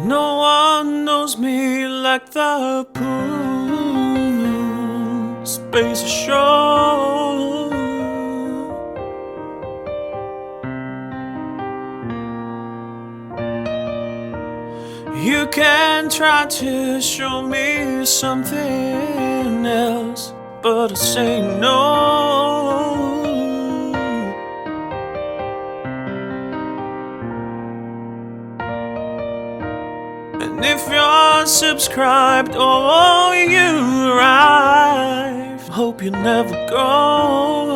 No one knows me like the Poo N Space Show. You can try to show me something else, but I say no. And if you're subscribed, oh, you arrive. Hope you never go.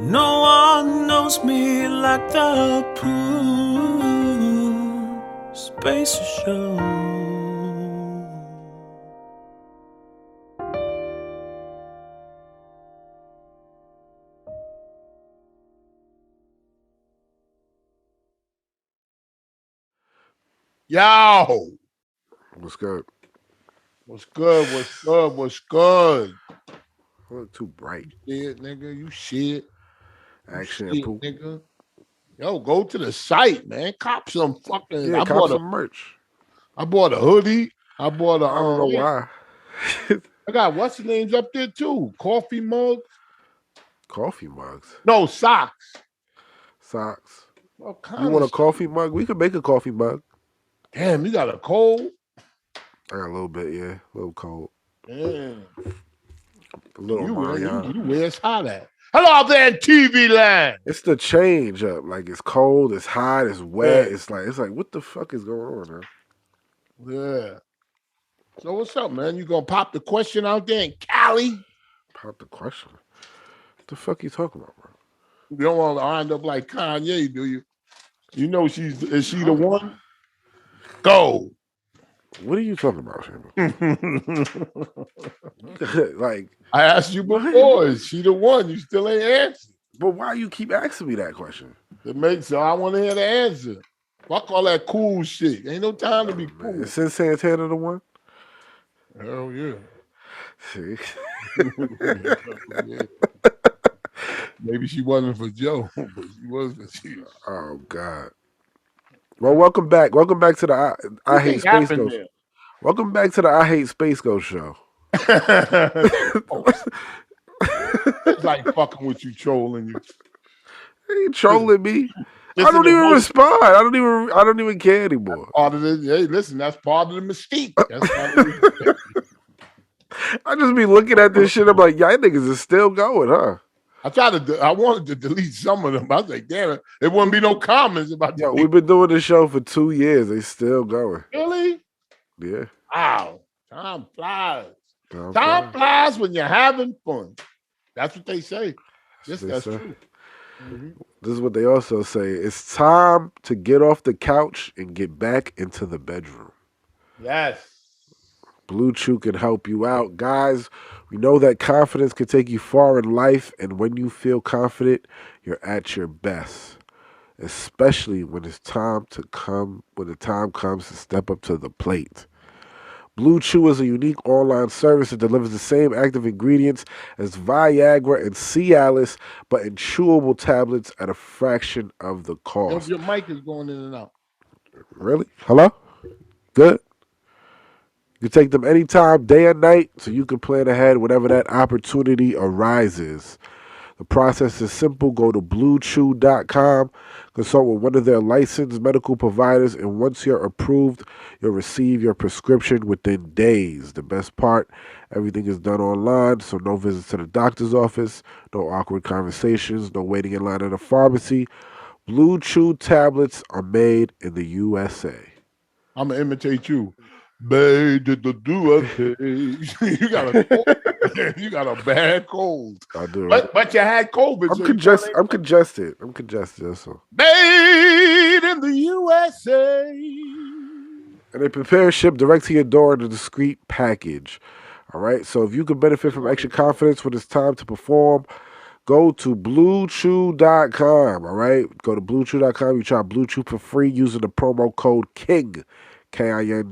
No one knows me like the PooNSpaceShow. Yo, What's good? what's good? What's good? What's good? I look too bright. Shit, nigga, you shit. Action Shit, Shampoo. nigga. Yo, go to the site, man. Cop some fucking. Yeah, cop some merch. I bought a hoodie. I bought a. I don't know why. I got what's the names up there too? Coffee mugs. Coffee mugs. No socks. Socks. All You kind want of a coffee mug? We could make a coffee mug. Damn, you got a cold. I got a little bit, yeah. A little cold. Damn. A little You where Mariana. it's hot at? Hello out there in TV land. It's the change up. Like it's cold, it's hot, it's wet. Yeah. It's like what the fuck is going on, man? Yeah. So what's up, man? You gonna pop the question out there in Cali? Pop the question. What the fuck you talking about, bro? You don't want to wind up like Kanye, do you? You know is she the one? Go. What are you talking about, Shampoo? Like I asked you before, is she the one? You still ain't answered. But why you keep asking me that question? It makes so I want to hear the answer. Fuck all that cool shit. Ain't no time to be cool. Is Sin Santana the one? Hell yeah. See? Yeah. Maybe she wasn't for Joe, but she was for you. Oh God. Well, welcome back. Welcome back to the I Hate Space Ghost. There? Welcome back to the I Hate Space Ghost show. It's like fucking with you, trolling you. You trolling me? I don't even respond. I don't even care anymore. Part of the, hey, listen, that's part of the mystique. That's part of the I just be looking at this shit. I'm like, y'all niggas is still going, huh? I wanted to delete some of them. I was like, damn it, there wouldn't be no comments about that. We've been doing this show for 2 years. They still going. Really? Yeah. Wow. Time flies. Time flies when you're having fun. That's what they say. Yes, that's true. Mm-hmm. This is what they also say. It's time to get off the couch and get back into the bedroom. Yes. Blue Chew can help you out. Guys, we know that confidence can take you far in life, and when you feel confident, you're at your best. Especially when the time comes to step up to the plate. Blue Chew is a unique online service that delivers the same active ingredients as Viagra and Cialis, but in chewable tablets at a fraction of the cost. Your mic is going in and out. Really? Hello? Good? You take them anytime, day or night, so you can plan ahead whenever that opportunity arises. The process is simple. Go to bluechew.com, consult with one of their licensed medical providers, and once you're approved, you'll receive your prescription within days. The best part, everything is done online, so no visits to the doctor's office, no awkward conversations, no waiting in line at a pharmacy. Blue Chew tablets are made in the USA. I'm going to imitate you. Babe, did the do a thing. You got a cold. You got a bad cold. I do. But you had COVID. I'm congested. I'm congested. That's all. Made in the USA. And they prepare and ship direct to your door in a discreet package. All right. So if you can benefit from extra confidence when it's time to perform, go to bluechew.com. All right. Go to bluechew.com. You try Blue Chew for free using the promo code KING. KING at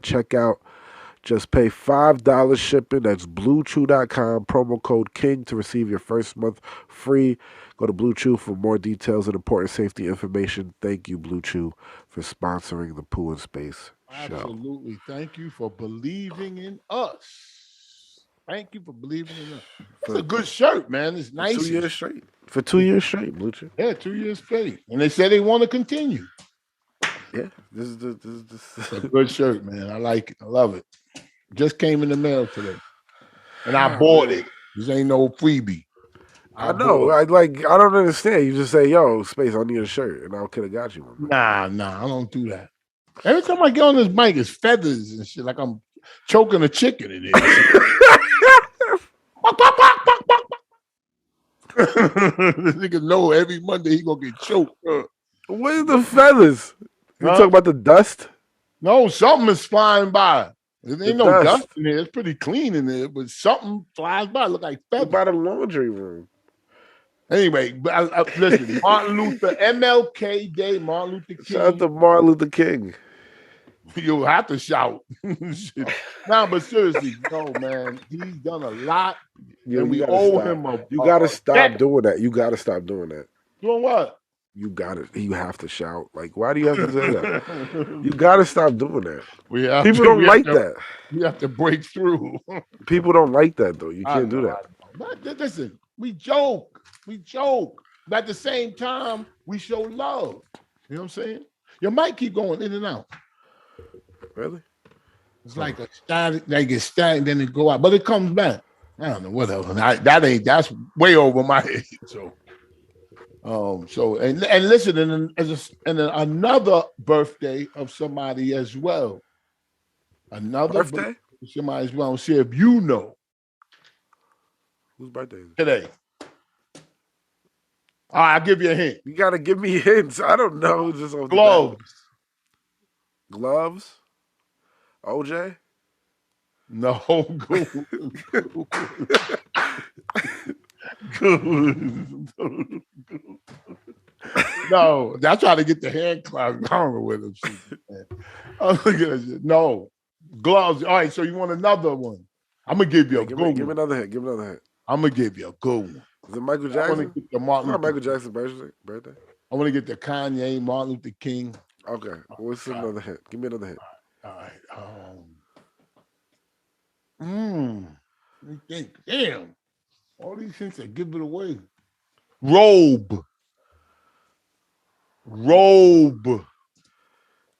checkout. Just pay $5 shipping. That's BlueChew.com. Promo code KING to receive your first month free. Go to Blue Chew for more details and important safety information. Thank you, Blue Chew, for sponsoring the Poo N Space show. Absolutely. Thank you for believing in us. Thank you for believing in us. It's a good shirt, man. It's nice. 2 years straight. For 2 years straight, Blue Chew. Yeah, 2 years straight. And they said they want to continue. Yeah, this is a good shirt, man. I like it. I love it. Just came in the mail today. And I bought it. This ain't no freebie. I know. I don't understand. You just say, yo, Space, I need a shirt. And I could have got you one. Nah, I don't do that. Every time I get on this mic, it's feathers and shit. Like I'm choking a chicken in it. This nigga know every Monday he gonna get choked. Where's the feathers? You talking about the dust? No, something is flying by. There ain't no dust in there. It's pretty clean in there, but something flies by. Look like feathers. By the laundry room. Anyway, but listen, Martin Luther, MLK Day, Martin Luther King. Shout out to Martin Luther King. You'll have to shout. Nah, but seriously, no, man, he's done a lot. Yo, and we owe him a You gotta stop doing that. You gotta stop doing that. Doing what? You have to shout. Like, why do you have to say that? You gotta stop doing that. People don't like that. You have to break through. People don't like that though. You can't do that. But listen, we joke. But at the same time, we show love. You know what I'm saying? Your mic keep going in and out. Really? It's like a static, they get static, then it go out, but it comes back. I don't know, whatever. That's way over my head. And listen, and another birthday of somebody as well. Another birthday of somebody as well. See if you know. Whose birthday is it? Today. All right, I'll give you a hint. You gotta give me hints. I don't know. Just Gloves? OJ? No. No, I try to get the hand clap. I don't know where them shit. No. Gloves. All right, so you want another one? I'm gonna give you a good one. Give me another hint. I'm gonna give you a good one. Is it Michael Jackson? Michael Jackson's birthday. I want to get the Kanye, Martin Luther King. Okay. What's another hint? Give me another hint. All right. Let me think. Damn. All these hints that give it away. Robe.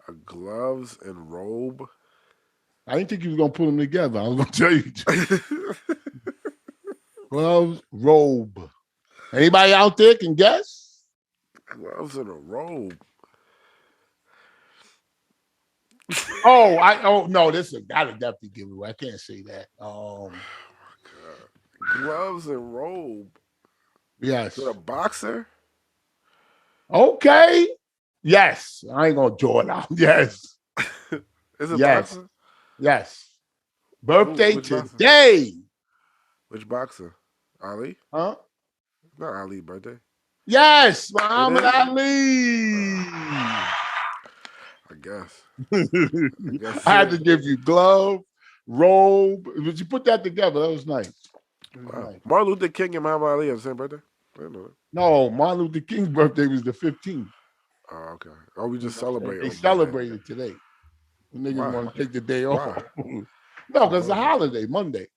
A gloves and robe. I didn't think you was gonna put them together. I was gonna tell you. Gloves, robe. Anybody out there can guess? Gloves and a robe. Oh no, this is gotta definitely give it away. I can't say that. Oh my God. Gloves and robe. Yes. Is it a boxer? Okay. Yes. I ain't gonna draw it out. Yes. Is it boxer? Yes. Birthday today. Boxer? Which boxer? Ali? Huh? Not Ali birthday. Yes, Muhammad Ali. I guess. I had to give you glove, robe. But you put that together. That was nice. Wow. Nice. Martin Luther King and Muhammad Ali have the same birthday? I didn't know that. No, Martin Luther King's birthday was the 15th. Oh, okay. Oh, we just celebrate. They celebrated today. The niggas want to take the day off. No, because it's a holiday, Monday.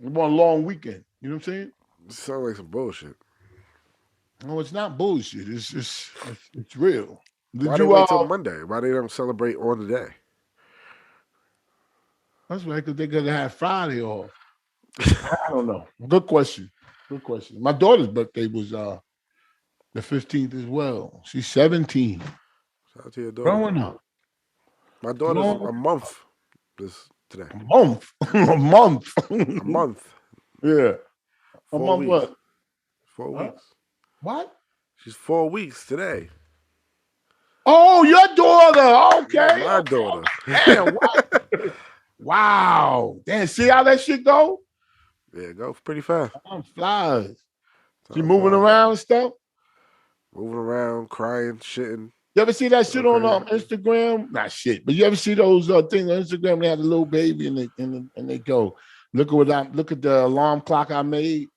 We want a long weekend. You know what I'm saying? It sounds like some bullshit. No, it's not bullshit. It's just, it's real. Why they wait till Monday? Why they don't celebrate on the day? That's right, because they could have had Friday off. I don't know. Good question. My daughter's birthday was the 15th as well. She's 17. Shout out to your daughter. Growing up. My daughter's a month today. A month? A month. A month. Yeah. 4 a month weeks. what? 4 weeks. What? She's 4 weeks today. Oh, your daughter. Okay. My daughter. Damn, what? Wow. Damn, see how that shit go? Yeah, it goes pretty fast. Time flies. She moving around and stuff? Moving around, crying, shitting. You ever see that shit on Okay. Instagram? Not shit, but you ever see those things on Instagram? They had a little baby and they go, look at the alarm clock I made.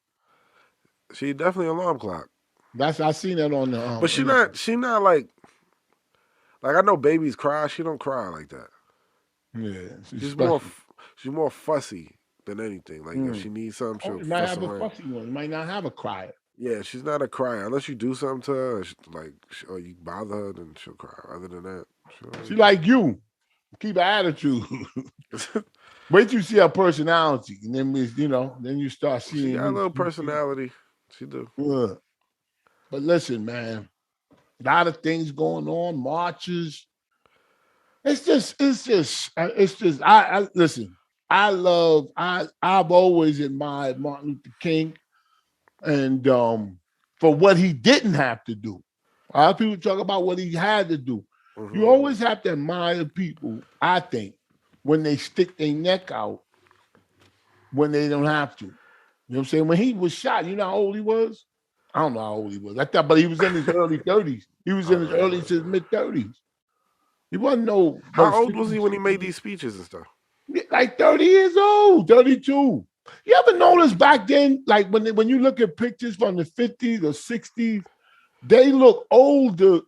She definitely alarm clock. I seen that on the But internet. she not like I know babies cry. She don't cry like that. Yeah, she's She's special. she's more fussy than anything. Like if she needs something, Oh, she'll you might fuss have a around. fussy one. You might not have a crier. Yeah, she's not a crier unless you do something to her, or you bother her, then she'll cry. Other than that, She like you. Keep an attitude. Wait till you see her personality, and then then you start she seeing got a you. little personality. She do. But listen, man, a lot of things going on, marches. It's just. I listen. I've always admired Martin Luther King, and for what he didn't have to do. A lot of people talk about what he had to do. Mm-hmm. You always have to admire people, I think, when they stick their neck out when they don't have to. You know what I'm saying? When he was shot, you know how old he was? I don't know how old he was. But he was in his early 30s. He was in his early to his mid 30s. He wasn't no. How old was he when he made these speeches and stuff? Like 30 years old, 32. You ever notice back then, like when you look at pictures from the 50s or 60s, they look older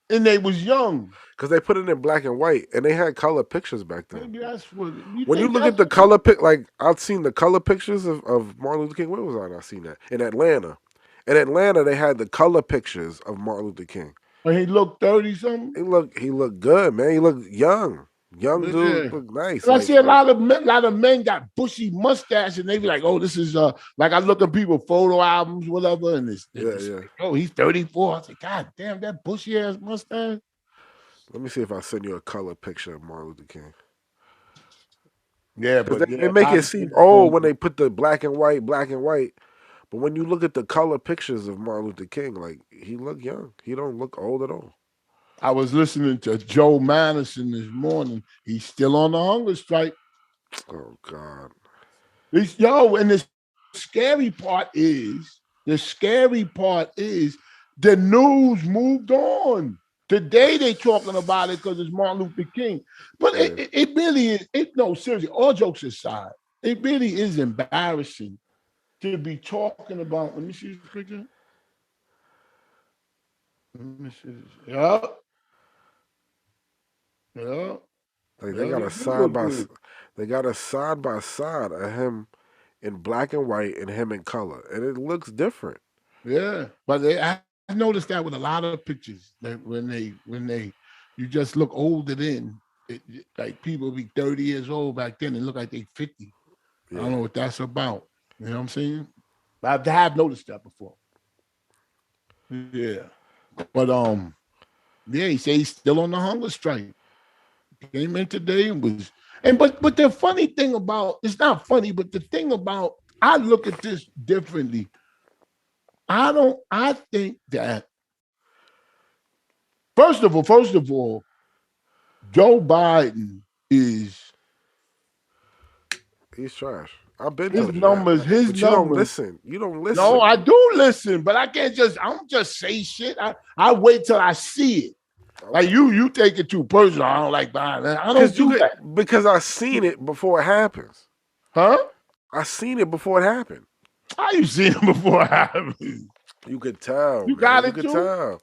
and they was young. Because they put it in black and white, and they had color pictures back then. Maybe that's what. When you look at the color like I've seen the color pictures of Martin Luther King. Where was I seen that? In Atlanta. In Atlanta, they had the color pictures of Martin Luther King. And he looked 30 something. He looked good, man. He looked young. Young dude looked nice. I see a lot of men got bushy mustache, and they be like, "Oh, this is like I look at people photo albums, whatever, and it's like, oh, he's 34." I say, "God damn, that bushy ass mustache." Let me see if I send you a color picture of Martin Luther King. Yeah, but they make it seem old when they put the black and white. But when you look at the color pictures of Martin Luther King, like he looked young. He don't look old at all. I was listening to Joe Madison this morning. He's still on the hunger strike. Oh God! And the scary part is the news moved on. Today they talking about it because it's Martin Luther King. But it really is. No, seriously, all jokes aside, it really is embarrassing to be talking about. Let me see this picture. Let me see this. Yeah. Yeah. Like they got a side by side of him in black and white and him in color, and it looks different. Yeah, but I noticed that with a lot of pictures that when you just look older then, like people be 30 years old back then and look like they 50. Yeah. I don't know what that's about. You know what I'm saying? I have noticed that before. Yeah, but he say he's still on the hunger strike. Came in today and was, but the funny thing about, it's not funny, but the thing about, I look at this differently. I think that first of all, Joe Biden he's trash. I've been his numbers. You don't listen. You don't listen. No, I do listen, but I don't just say shit. I wait till I see it. Okay. Like you take it too personal. I don't like Biden. I don't do that. Because I seen it before it happens. Huh? I seen it before it happened. How you seen it before it happened? You could tell. You man. got it you too? Tell.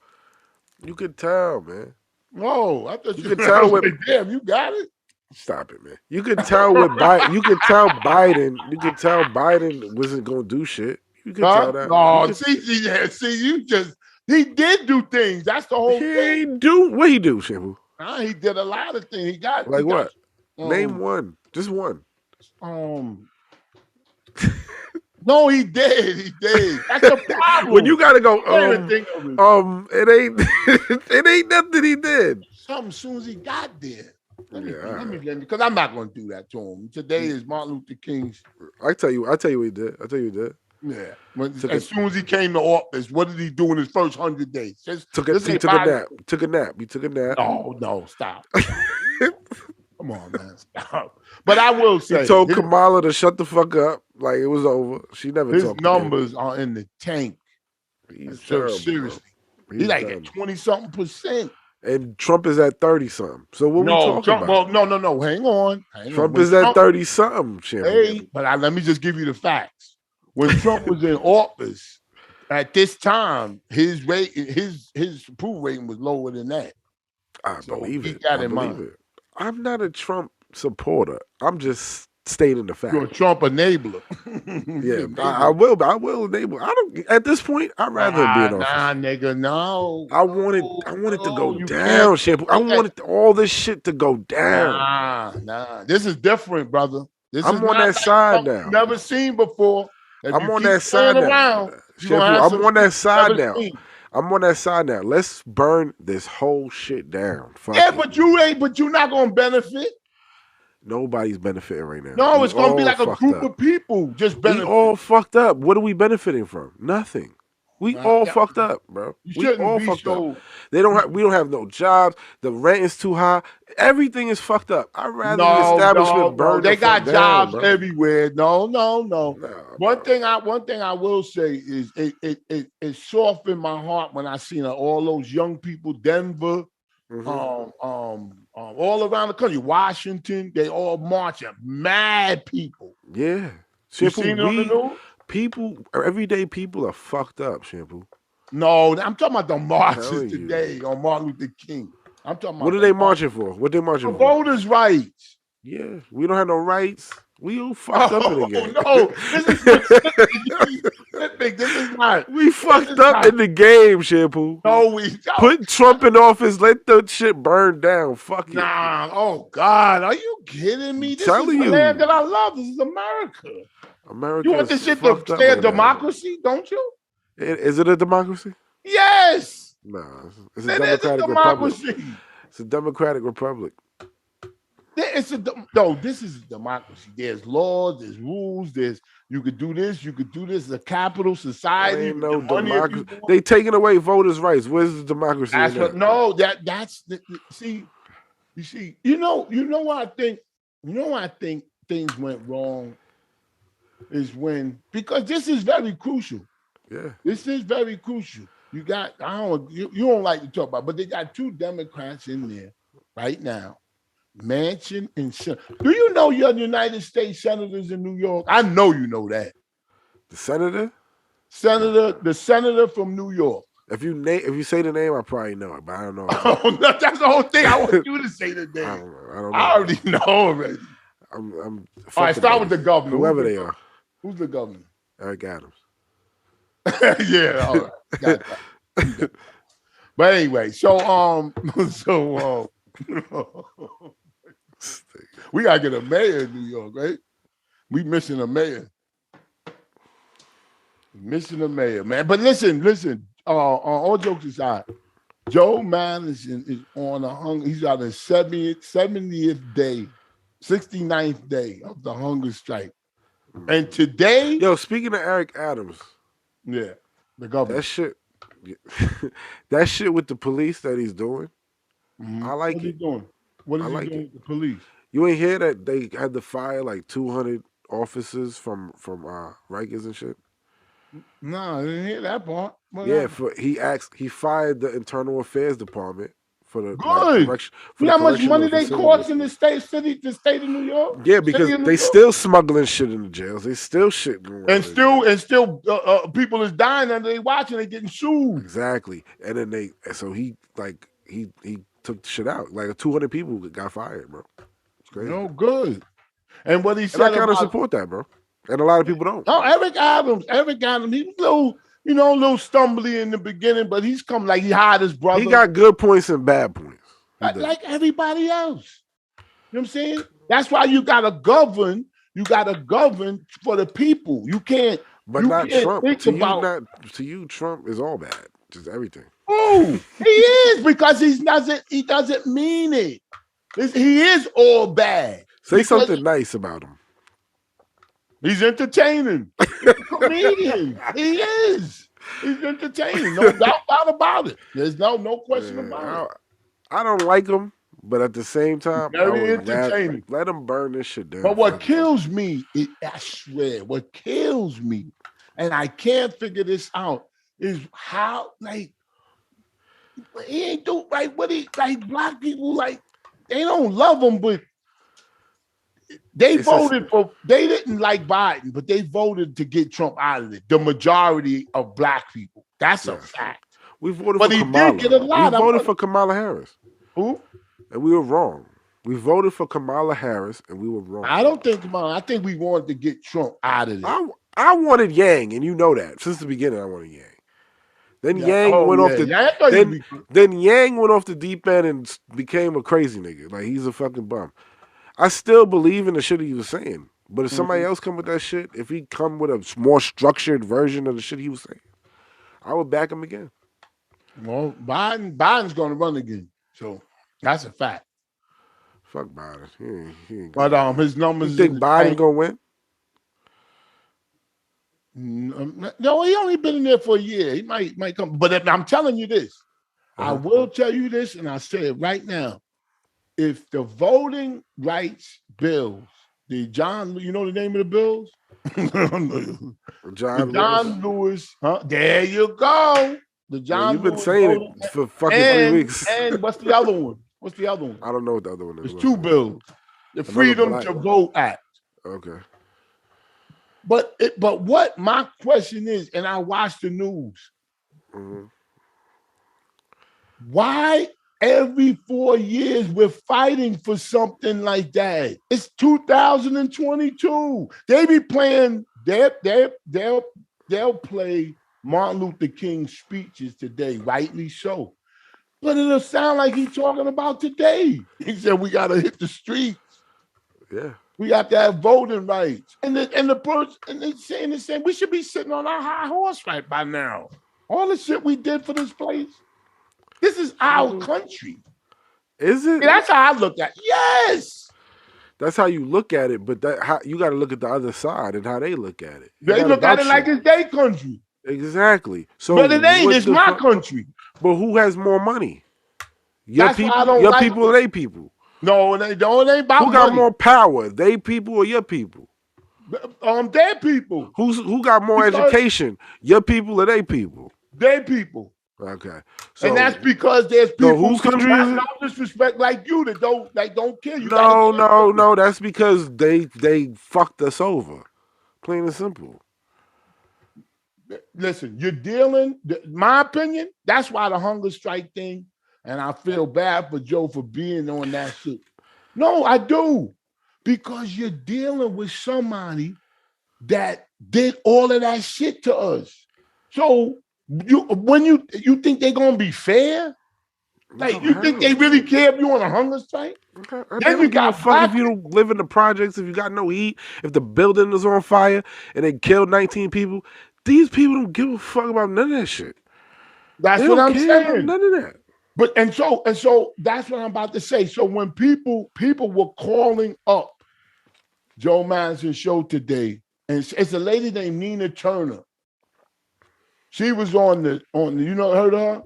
You could tell, man. No, I thought you could tell with. Damn, you got it. Stop it, man. You could tell with Biden. You could tell Biden. You could tell Biden wasn't gonna do shit. You could tell that. No, he did do things. That's the whole thing. What he do, Shampoo? He did a lot of things. He got what? Name one. Just one. No, he did. He did. That's the problem. When you gotta go, it ain't nothing he did. Something soon as he got there. Let me, because I'm not going to do that to him. Today is Martin Luther King's. I tell you what he did. Yeah. As soon as he came to office, what did he do in his first 100 days? He took a nap. He took a nap. No, stop. Come on, man, stop. But I will say, he told Kamala to shut the fuck up, like it was over. She never. His numbers are in the tank. He's seriously. He's like at 20-something%. And Trump is at 30-something. So what we talking Trump. about? Well, no. Hang on. Trump is at 30-something, Shampoo. Hey, but let me just give you the facts. When Trump was in office, at this time, his approval rating was lower than that. I believe keep it. that I in believe mind. it. I'm not a Trump supporter. I'm just stating the fact. You're a Trump enabler. Yeah, I will enable. I don't. At this point, I'd rather him be in office. Nah, nigga, no. I want it to go down, Shampoo. I want all this shit to go down. Nah. This is different, brother. I'm on that side now. You've never seen before. I'm on that side now. Shampoo, I'm on that side now. I'm on that side now. Let's burn this whole shit down. But you're not gonna benefit. Nobody's benefiting right now. No, it's gonna be like a group of people just benefiting. We all fucked up. What are we benefiting from? Nothing. We all fucked up, bro. We all fucked up. We don't have no jobs. The rent is too high. Everything is fucked up. I'd rather the establishment burn. They got jobs down, everywhere. No. One thing I will say is it softened my heart when I seen all those young people, Denver, all around the country, Washington, they all marching. Mad people. Yeah. You seen it on the news? People, everyday people are fucked up, Shampoo. No, I'm talking about the marches today on Martin Luther King. I'm talking about what are they marching for? What they marching for? Voters' rights. Yeah, we don't have no rights. We all fucked up in the game. No, this is not. We fucked up in the game, Shampoo. No, we don't. Put Trump in office. Let the shit burn down. Fuck it. Nah. Oh God, are you kidding me? This is the land that I love. This is America. America. You want this shit to stay a democracy, don't you? Is it a democracy? Yes. Nah, it's a democratic republic. It's a democratic republic. This is a democracy. There's laws, there's rules, you could do this, It's a capital society. Ain't no democracy. They taking away voters' rights. Where's the democracy? You see, you know what I think things went wrong is because this is very crucial. Yeah. This is very crucial. You don't like to talk about, but they got two Democrats in there right now. Manchin and Senator. Do you know your United States senators in New York? I know you know that. The senator? The senator from New York. If you say the name, I probably know it, but I don't know. That's the whole thing. I want you to say the name. I don't know. I already know already. I'm all right, start with the governor. Whoever they are. Who's the governor? Eric Adams. Yeah, all right. Got that. But anyway, we gotta get a mayor in New York, right? We missing a mayor. Man. But listen. All jokes aside, Joe Madison is on a hunger. He's on his 70th day, 69th day of the hunger strike. And today, speaking of Eric Adams, yeah, the governor. That shit with the police that he's doing, I like it. What is he doing? What is he doing with the police? You ain't hear that they had to fire like 200 officers from Rikers and shit? No, I didn't hear that part. He fired the Internal Affairs Department for the good. You know how much money they cost in the state of New York? Yeah, because they still smuggling shit in the jails. They still shit going on. And still people is dying and they watching, they getting sued. Exactly. And then he took the shit out. Like 200 people got fired, bro. It's crazy. No good. And what he said, I kind of support that, bro. And a lot of people don't. Oh, Eric Adams, he was a little stumbly in the beginning, but he's come like he hired his brother. He got good points and bad points. Like everybody else. You know what I'm saying? That's why you gotta govern. You gotta govern for the people. You can't. But not Trump. To you, Trump is all bad. Just everything. Oh, he is because he doesn't mean it. He is all bad. Say something nice about him. He's entertaining. He's a comedian. He is. He's entertaining. No doubt about it. There's no question about it. I don't like him, but at the same time, very entertaining. Let him burn this shit down. But what kills me, I swear, what kills me, and I can't figure this out, is how he ain't do right. What he like? Black people like they don't love him, but they voted for. They didn't like Biden, but they voted to get Trump out of it. The majority of black people. That's a fact. We voted But for he Kamala. did get a lot. We voted for Kamala Harris. Who? And we were wrong. We voted for Kamala Harris, and we were wrong. I don't think Kamala. I think we wanted to get Trump out of it. I wanted Yang, and you know that since the beginning. I wanted Yang. Then Yang went off the. Then Yang went off the deep end and became a crazy nigga. Like he's a fucking bum. I still believe in the shit he was saying, but if somebody else come with that shit, if he come with a more structured version of the shit he was saying, I would back him again. Well, Biden's going to run again, so that's a fact. Fuck Biden. He ain't but his numbers. You think Biden gonna win? No, he only been in there for a year. He might come. But I'm telling you this, I will tell you this, and I'll say it right now. If the voting rights bills, the John, you know the name of the bills? John Lewis. Huh? There you go. The John you've been Lewis saying it for fucking 3 weeks. And what's the other one? What's the other one? I don't know what the other one is. There's two bills. The Freedom to Vote Act. Okay. But what my question is, and I watch the news, why every 4 years we're fighting for something like that? It's 2022. They be playing. They'll play Martin Luther King's speeches today, rightly so. But it'll sound like he's talking about today. He said we got to hit the streets. Yeah. We have to have voting rights. And they're saying the same. We should be sitting on our high horse right by now. All the shit we did for this place. This is our country. Is it? That's how I look at it. Yes. That's how you look at it, but you got to look at the other side and how they look at it. They look at it like it's their country. Exactly. So, but it ain't. It's my country. But who has more money? Your That's people, why I don't your like people, or they people? No, it ain't about who got money. more power? They people or your people? Their people. Who got more education? Your people or they people? Their people. Okay. So, and that's because there's people whose country is it? No disrespect like you that don't care. You no. That's because they fucked us over. Plain and simple. Listen, you're dealing, my opinion, that's why the hunger strike thing, and I feel bad for Joe for being on that shit. No, I do. Because you're dealing with somebody that did all of that shit to us. So when you think they're gonna be fair? Like you think they really care if you on a hunger strike? Then you got fuck if you don't live in the projects, if you got no heat, if the building is on fire and they killed 19 people. These people don't give a fuck about none of that shit. That's what I'm saying. None of that. But and so that's what I'm about to say. So when people were calling up Joe Madison's show today, and it's a lady named Nina Turner. She was on the you know heard of her?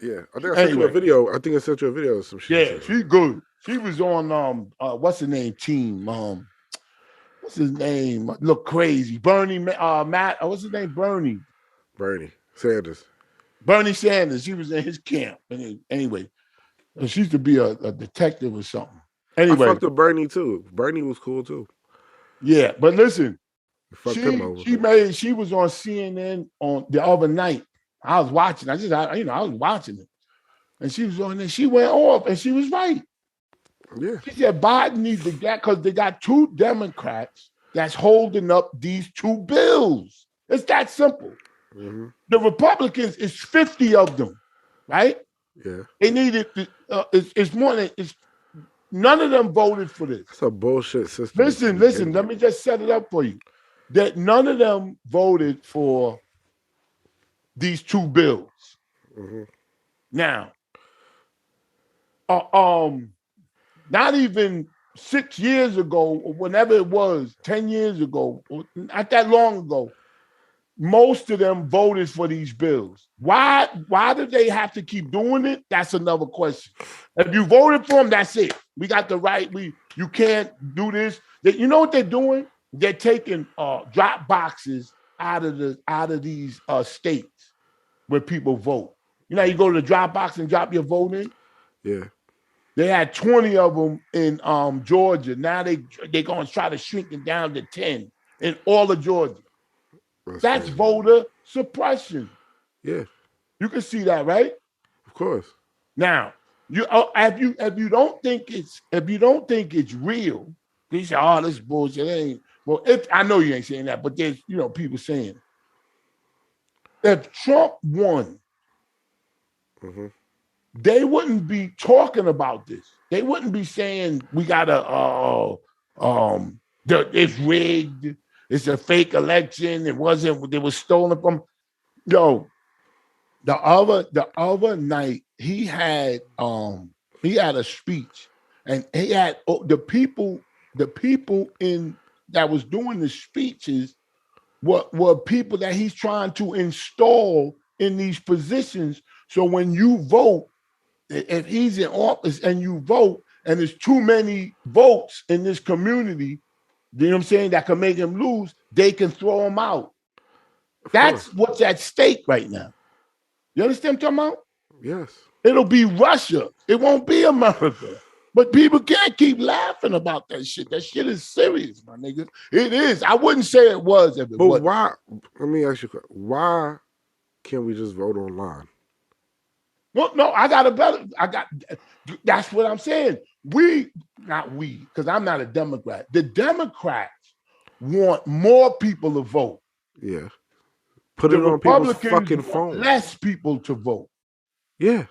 Yeah, I think I sent you a video. I think I sent you a video of some shit. Yeah, she's good. She was on what's the name team? What's his name? Look crazy. Bernie Matt. What's his name? Bernie Sanders. Bernie Sanders. He was in his camp. And anyway, she used to be a detective or something. Anyway, I fucked with Bernie too. Bernie was cool too. Yeah, but listen, she was on CNN on the other night. I was watching. I was watching it, and she was on there. She went off, and she was right. Yeah. She said Biden needs to get because they got two Democrats that's holding up these two bills. It's that simple. Mm-hmm. The Republicans is 50 of them, right? Yeah. They needed. It's more than it's. None of them voted for this. It's a bullshit system. Listen. Let me just set it up for you. That none of them voted for these two bills. Mm-hmm. Now, not even 6 years ago, or whenever it was, 10 years ago, or not that long ago, most of them voted for these bills. Why do they have to keep doing it? That's another question. If you voted for them, that's it. We got the right. You can't do this. You know what they're doing? They're taking drop boxes out of these states where people vote. You know, you go to the drop box and drop your vote in. Yeah. They had 20 of them in Georgia. Now they're going to try to shrink it down to 10 in all of Georgia. That's crazy. voter suppression. Yeah. You can see that, right? Of course. Now, if you don't think it's real, you say, "Oh, this bullshit ain't." Well, if I know you ain't saying that, but there's people saying if Trump won, they wouldn't be talking about this. They wouldn't be saying we gotta it's rigged, it's a fake election, it was stolen from. The other night he had a speech, and he had the people in that was doing the speeches were people that he's trying to install in these positions. So when you vote, if he's in office and you vote, and there's too many votes in this community, you know what I'm saying, that can make him lose, they can throw him out. That's what's at stake right now. You understand what I'm talking about? Yes. It'll be Russia. It won't be America. But people can't keep laughing about that shit. That shit is serious, my nigga. It is. I wouldn't say it was if it But wasn't. why? Let me ask you, why can't we just vote online? No, that's what I'm saying. Not we, because I'm not a Democrat. The Democrats want more people to vote. Yeah. Put it on people's fucking phone. Less people to vote. Yeah.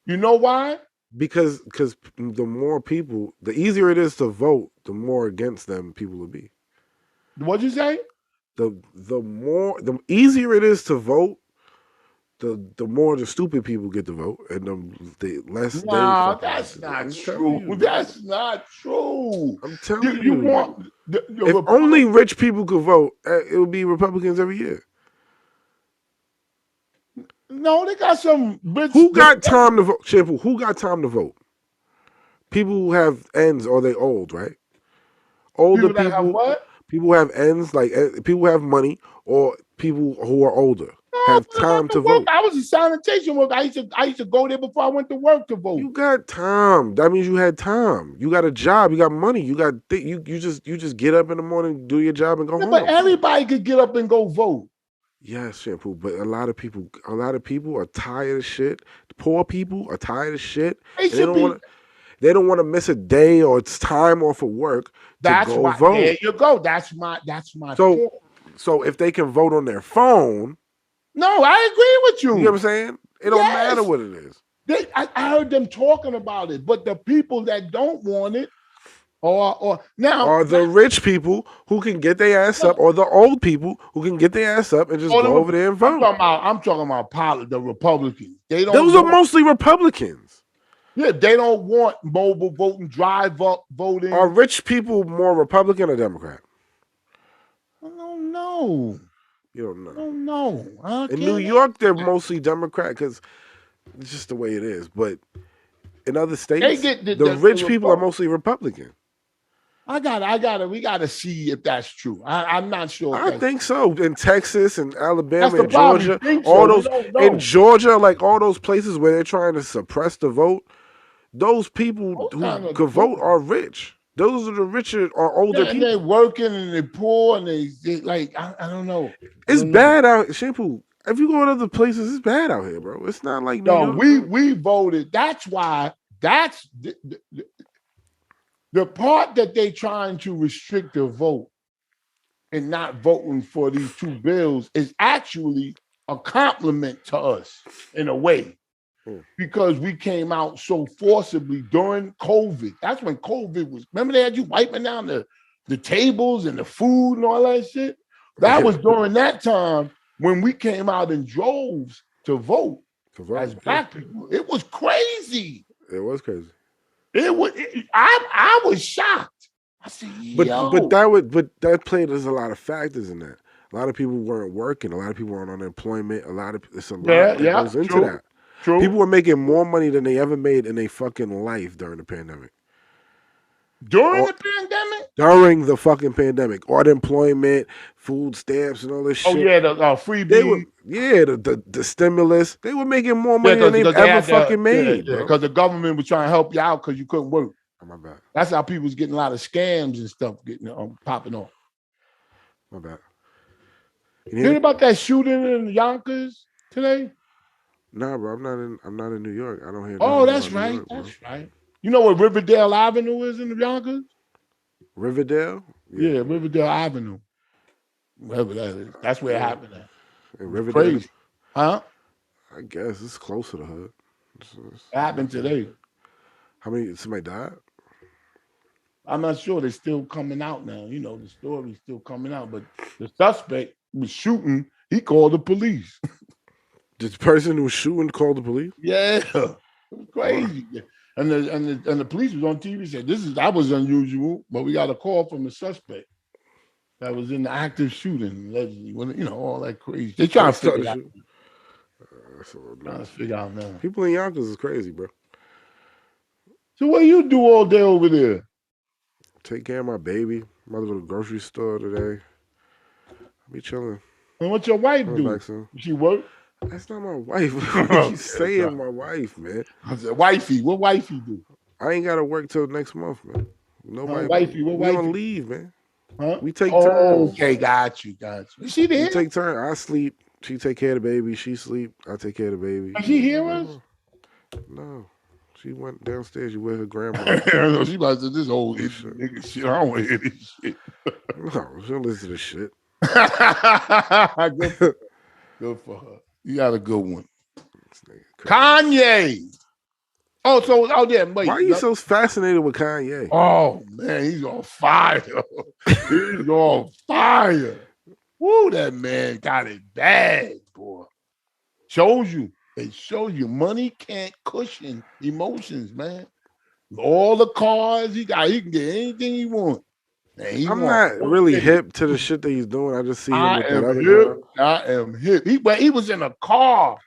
You know why? Because the more people, the easier it is to vote, the more against them people will be. What'd you say? The easier it is to vote, the more the stupid people get to vote, and the less. No, that's not true. That's not true. I'm telling you. You want if only rich people could vote, it would be Republicans every year. No, they got some rich. Who got time to vote? Shampoo. Who got time to vote? People who have ends, or they old, right? Older people. That have what? People who have ends, like people who have money, or people who are older have time to vote. I was a sanitation worker. I used to go there before I went to work to vote. You got time. That means you had time. You got a job. You got money. You got you just get up in the morning, do your job, and go home. But everybody could get up and go vote. Yes, Shampoo, but a lot of people are tired of shit. Poor people are tired of shit. They don't want to miss a day or it's time off of work to go vote. There you go. That's my point. So if they can vote on their phone. No, I agree with you. You know what I'm saying? It don't matter what it is. I heard them talking about it, but the people that don't want it or the rich people who can get their ass up, or the old people who can get their ass up and just go over there and vote. I'm talking about the Republicans. Those are mostly Republicans. Yeah, they don't want mobile voting, drive-up voting. Are rich people more Republican or Democrat? I don't know. You don't know. I don't know. In New York, they're mostly Democrat because it's just the way it is. But in other states, the rich people are mostly Republican. We gotta see if that's true. I'm not sure. I think so. In Texas and Alabama and Georgia, in Georgia, like all those places where they're trying to suppress the vote, those people who could vote are rich. Those are the richer or older people. They're working and they're poor and they like I don't know. It's bad out. Shampoo. If you go to other places, it's bad out here, bro. It's not like New York. We voted. That's why. That's the part that they trying to restrict the vote and not voting for these two bills is actually a compliment to us in a way. Because we came out so forcibly during COVID. That's when COVID was. Remember they had you wiping down the tables and the food and all that shit? That was during that time when we came out in droves to vote as black people. It was crazy. It was crazy. I was shocked. I said, but that played as a lot of factors in that. A lot of people weren't working. A lot of people were on unemployment. It's a lot that goes into that. True. People were making more money than they ever made in their fucking life during the pandemic. During Or, the pandemic? during the fucking pandemic, unemployment, food stamps, and all this Oh shit. yeah, the They were, freebie. yeah, the stimulus. They were making more Yeah, money than they've they ever had the fucking made, bro. because the government was trying to help you out because you couldn't work. Oh, my bad. That's how people was getting a lot of scams and stuff getting popping off. My bad. You hear about that shooting in Yonkers today? Nah, bro. I'm not in New York. I don't hear Oh, nothing that's about New right. York, bro. That's right. You know what Riverdale Avenue is in the Yonkers? Riverdale? Yeah, Riverdale Avenue. Whatever that is. That's where it happened at. In It was Riverdale? crazy. Huh? I guess it's close to the hood. It happened today. How many? Somebody died? I'm not sure. They're still coming out now. You know, the story's still coming out. But the suspect was shooting. He called the police. The person who was shooting called the police? Yeah. It was crazy. And the police was on TV said that was unusual, but we got a call from the suspect that was in the active shooting, allegedly. When you know, all that crazy. They trying to figure it out. Trying to figure out now. People in Yonkers is crazy, bro. So what do you do all day over there? Take care of my baby. I'm about to go to the grocery store today. I'll be chilling. And what your wife Coming do? back soon. She work? That's not my wife. What you saying, my wife, man? I said, wifey. What wifey do? I ain't gotta work till next month, man. Nobody. Wifey, what we wifey? on leave, man. Huh? We take turns. Okay, got you. Is she there? We take turns. I sleep. She take care of the baby. She sleep. I take care of the baby. Does she hear us? No. She went downstairs. She with her grandma. No, she about to say this old nigga shit. I don't want to hear this shit. No, she don't listen to this shit. Good for her. You got a good one. Kanye. Oh, yeah, wait. Why are you so fascinated with Kanye? Oh man, he's on fire. He's on fire. Woo, that man got it bad, boy. It shows you money can't cushion emotions, man. All the cars he got, he can get anything he wants. I'm not really hip to the shit that he's doing. I just see him with that other girl. I am hip. He was in a car,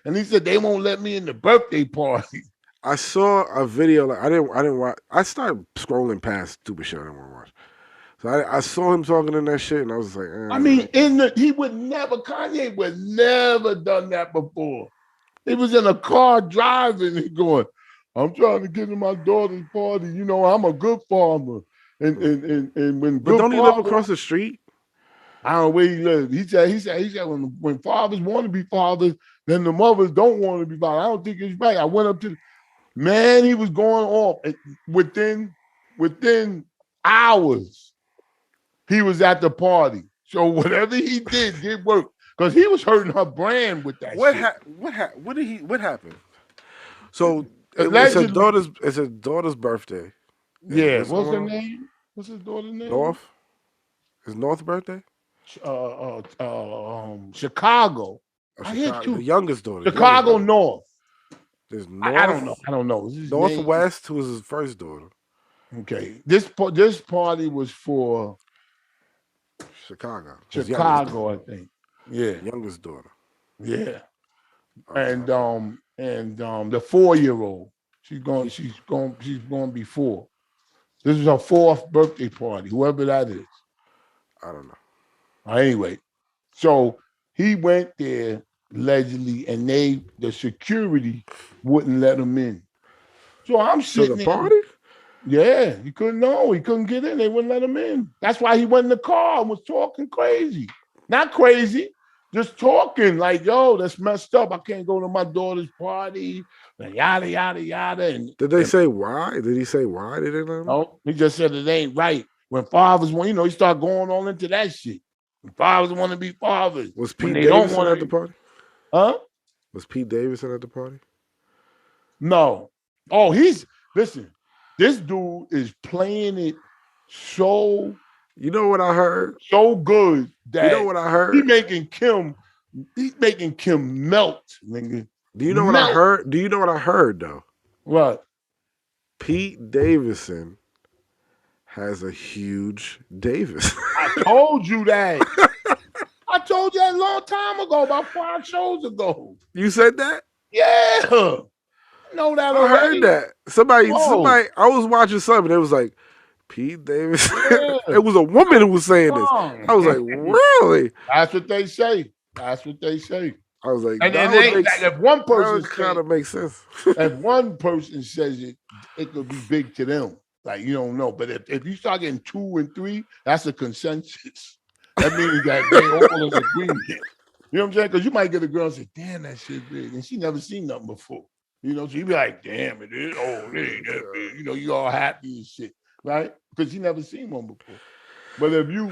and he said they won't let me in the birthday party. I saw a video. Like I didn't watch. I started scrolling past stupid shit I didn't want to watch. So I saw him talking in that shit, and I was like, I mean, Kanye would never done that before. He was in a car driving and going, I'm trying to get in my daughter's party. You know, I'm a good farmer. And when but don't he live across the street? I don't know where he lives. He said when fathers want to be fathers, then the mothers don't want to be fathers. I don't think it's right. I went up to man, he was going off within hours. He was at the party. So whatever he did work. Because he was hurting her brand with that shit. What happened? So it's her daughter's birthday. Yeah. What's her name? What's his daughter's name? North? Is North's birthday? Chicago. I hit you. The youngest daughter. Chicago North. There's North. I don't know. Northwest, who was his first daughter. Okay. This party was for Chicago, I think. Yeah. Youngest daughter. Yeah. And the 4-year-old. She's going to be 4. This is her 4th birthday party, whoever that is. I don't know. Anyway, so he went there allegedly, and the security wouldn't let him in. So I'm sitting to the party? Yeah, he couldn't get in. They wouldn't let him in. That's why he went in the car and was talking crazy. Not crazy, just talking like, yo, that's messed up. I can't go to my daughter's party. And yada, yada, yada. And did they say why? Did he say why they didn't let him? No, he just said it ain't right. When fathers want, he started going all into that shit. When fathers want to be fathers. Was Pete Davidson at the party? Huh? Was Pete Davidson at the party? No. Oh, listen, this dude is playing it so. You know what I heard? So good that you know what I heard? He's making Kim melt, nigga. Do you know what I heard? Do you know what I heard though? What? Pete Davidson has a huge Davis. I told you that. I told you that a long time ago, about 5 shows ago. You said that? Yeah. I know that already. I heard that. Somebody, I was watching something. It was like, Pete Davis. Yeah. It was a woman who was saying this. Wrong. I was like, really? That's what they say. That's what they say. I was like, And that then would make if one that person would kind of make sense. if one person says it, it could be big to them. Like you don't know. But if you start getting 2 and 3, that's a consensus. That means that they all in agreement. You know what I'm saying? Because you might get a girl and say, damn, that shit big. And she never seen nothing before. You know, so you be like, damn, it is. Oh, it ain't that big. You know, you all happy and shit, right? Because you never seen one before. But if you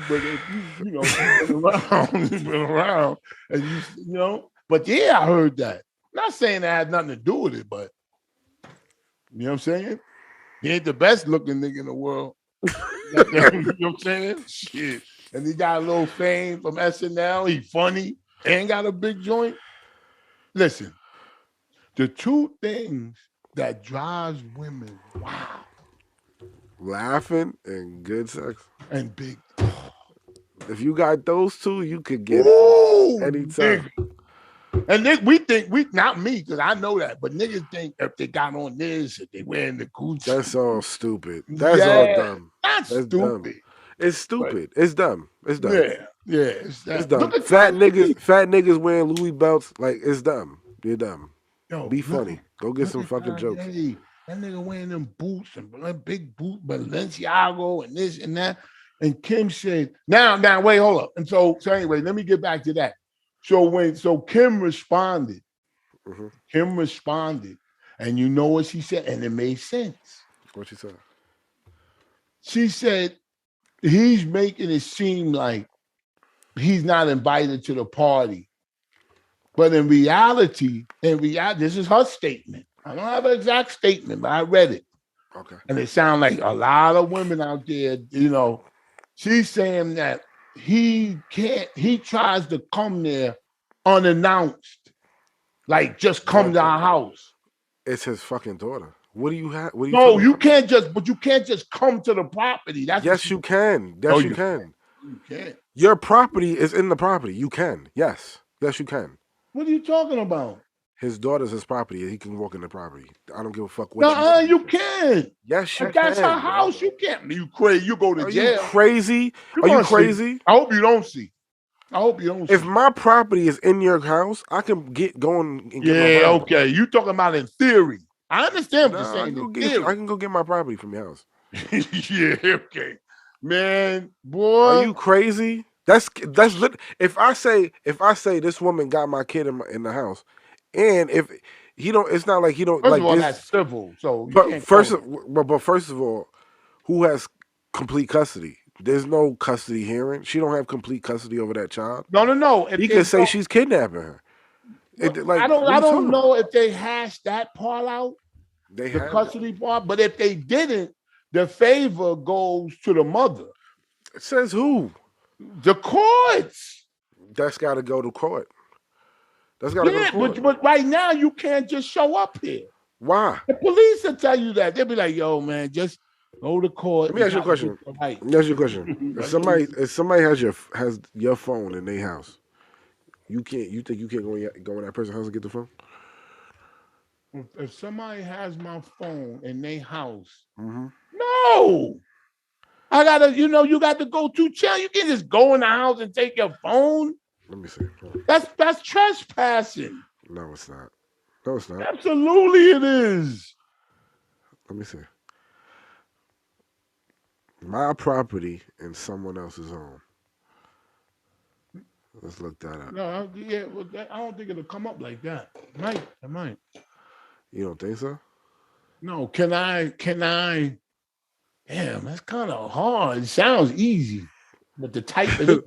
you know, you've been around, and you know, but yeah, I heard that. Not saying that had nothing to do with it, but you know what I'm saying? He ain't the best looking nigga in the world. You know what I'm saying? Shit. And he got a little fame from SNL. He funny and got a big joint. Listen, the 2 things that drives women wild Laughing and good sex. and big. If you got those 2, you could get Ooh, it anytime. nigga. And we think not me, because I know that, but niggas think if they got on this, if they wearing the Gucci. That's all stupid. That's all dumb. That's stupid. Dumb. It's stupid. It's dumb. It's dumb. Yeah. It's dumb. Fat niggas wearing Louis belts, like it's dumb. You're dumb. Yo, be funny. Go get some fucking jokes. Hey, that nigga wearing them boots and big boot, Balenciaga and this and that. And Kim said, now, wait, hold up. And so anyway, let me get back to that. So Kim responded. Mm-hmm. Kim responded, and you know what she said, and it made sense. What she said? She said he's making it seem like he's not invited to the party. But in reality, this is her statement. I don't have an exact statement, but I read it. Okay. And it sounds like a lot of women out there, you know, she's saying that he tries to come there unannounced. Like just come to our house. It's his fucking daughter. What do you have? No, you can't just come to the property. Yes, you can. Yes, you can. You can't. Your property is in the property. You can. Yes, you can. What are you talking about? His daughter's his property. He can walk in the property. I don't give a fuck what. You can. Yes, you can. That's her house. You can't. You crazy? You go to jail. Are you crazy? Are you crazy? I hope you don't see. If my property is in your house, I can get going. And get okay. You talking about in theory? I understand what you're saying. I can go get my property from your house. Yeah, okay, man, boy. Are you crazy? That's if I say this woman got my kid in the house, and if he don't, it's not like he don't. First like of all, this, that's civil. So, but first of all, who has complete custody? There's no custody hearing. She don't have complete custody over that child. No. He can say she's kidnapping her. I don't know if they hashed that part out. The custody part, but if they didn't, the favor goes to the mother. It says who? The courts. That's got to go to court. That's got to go to court. But right now you can't just show up here. Why? The police will tell you that. They'll be like, "Yo, man, just go to court." Let me ask you a question. Let me ask you a question. If somebody has your phone in their house, you think you can't go in that person's house and get the phone? If somebody has my phone in their house, mm-hmm. No. I gotta, you got to go to jail. You can't just go in the house and take your phone. Let me see. That's trespassing. No, it's not. No, it's not. Absolutely, it is. Let me see. My property in someone else's home. Let's look that up. No, I don't think it'll come up like that. It might. You don't think so? No. Can I? Damn, that's kind of hard. It sounds easy, but the type of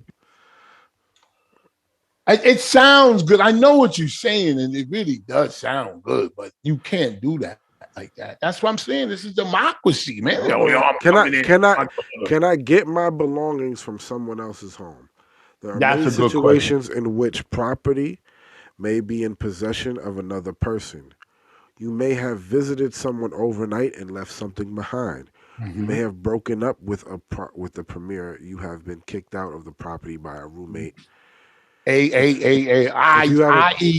it sounds good. I know what you're saying, and it really does sound good, but you can't do that like that. That's what I'm saying. This is democracy, man. Can I get my belongings from someone else's home? There are many situations in which property may be in possession of another person. You may have visited someone overnight and left something behind. Mm-hmm. You may have broken up with the premier. You have been kicked out of the property by a roommate. I.e.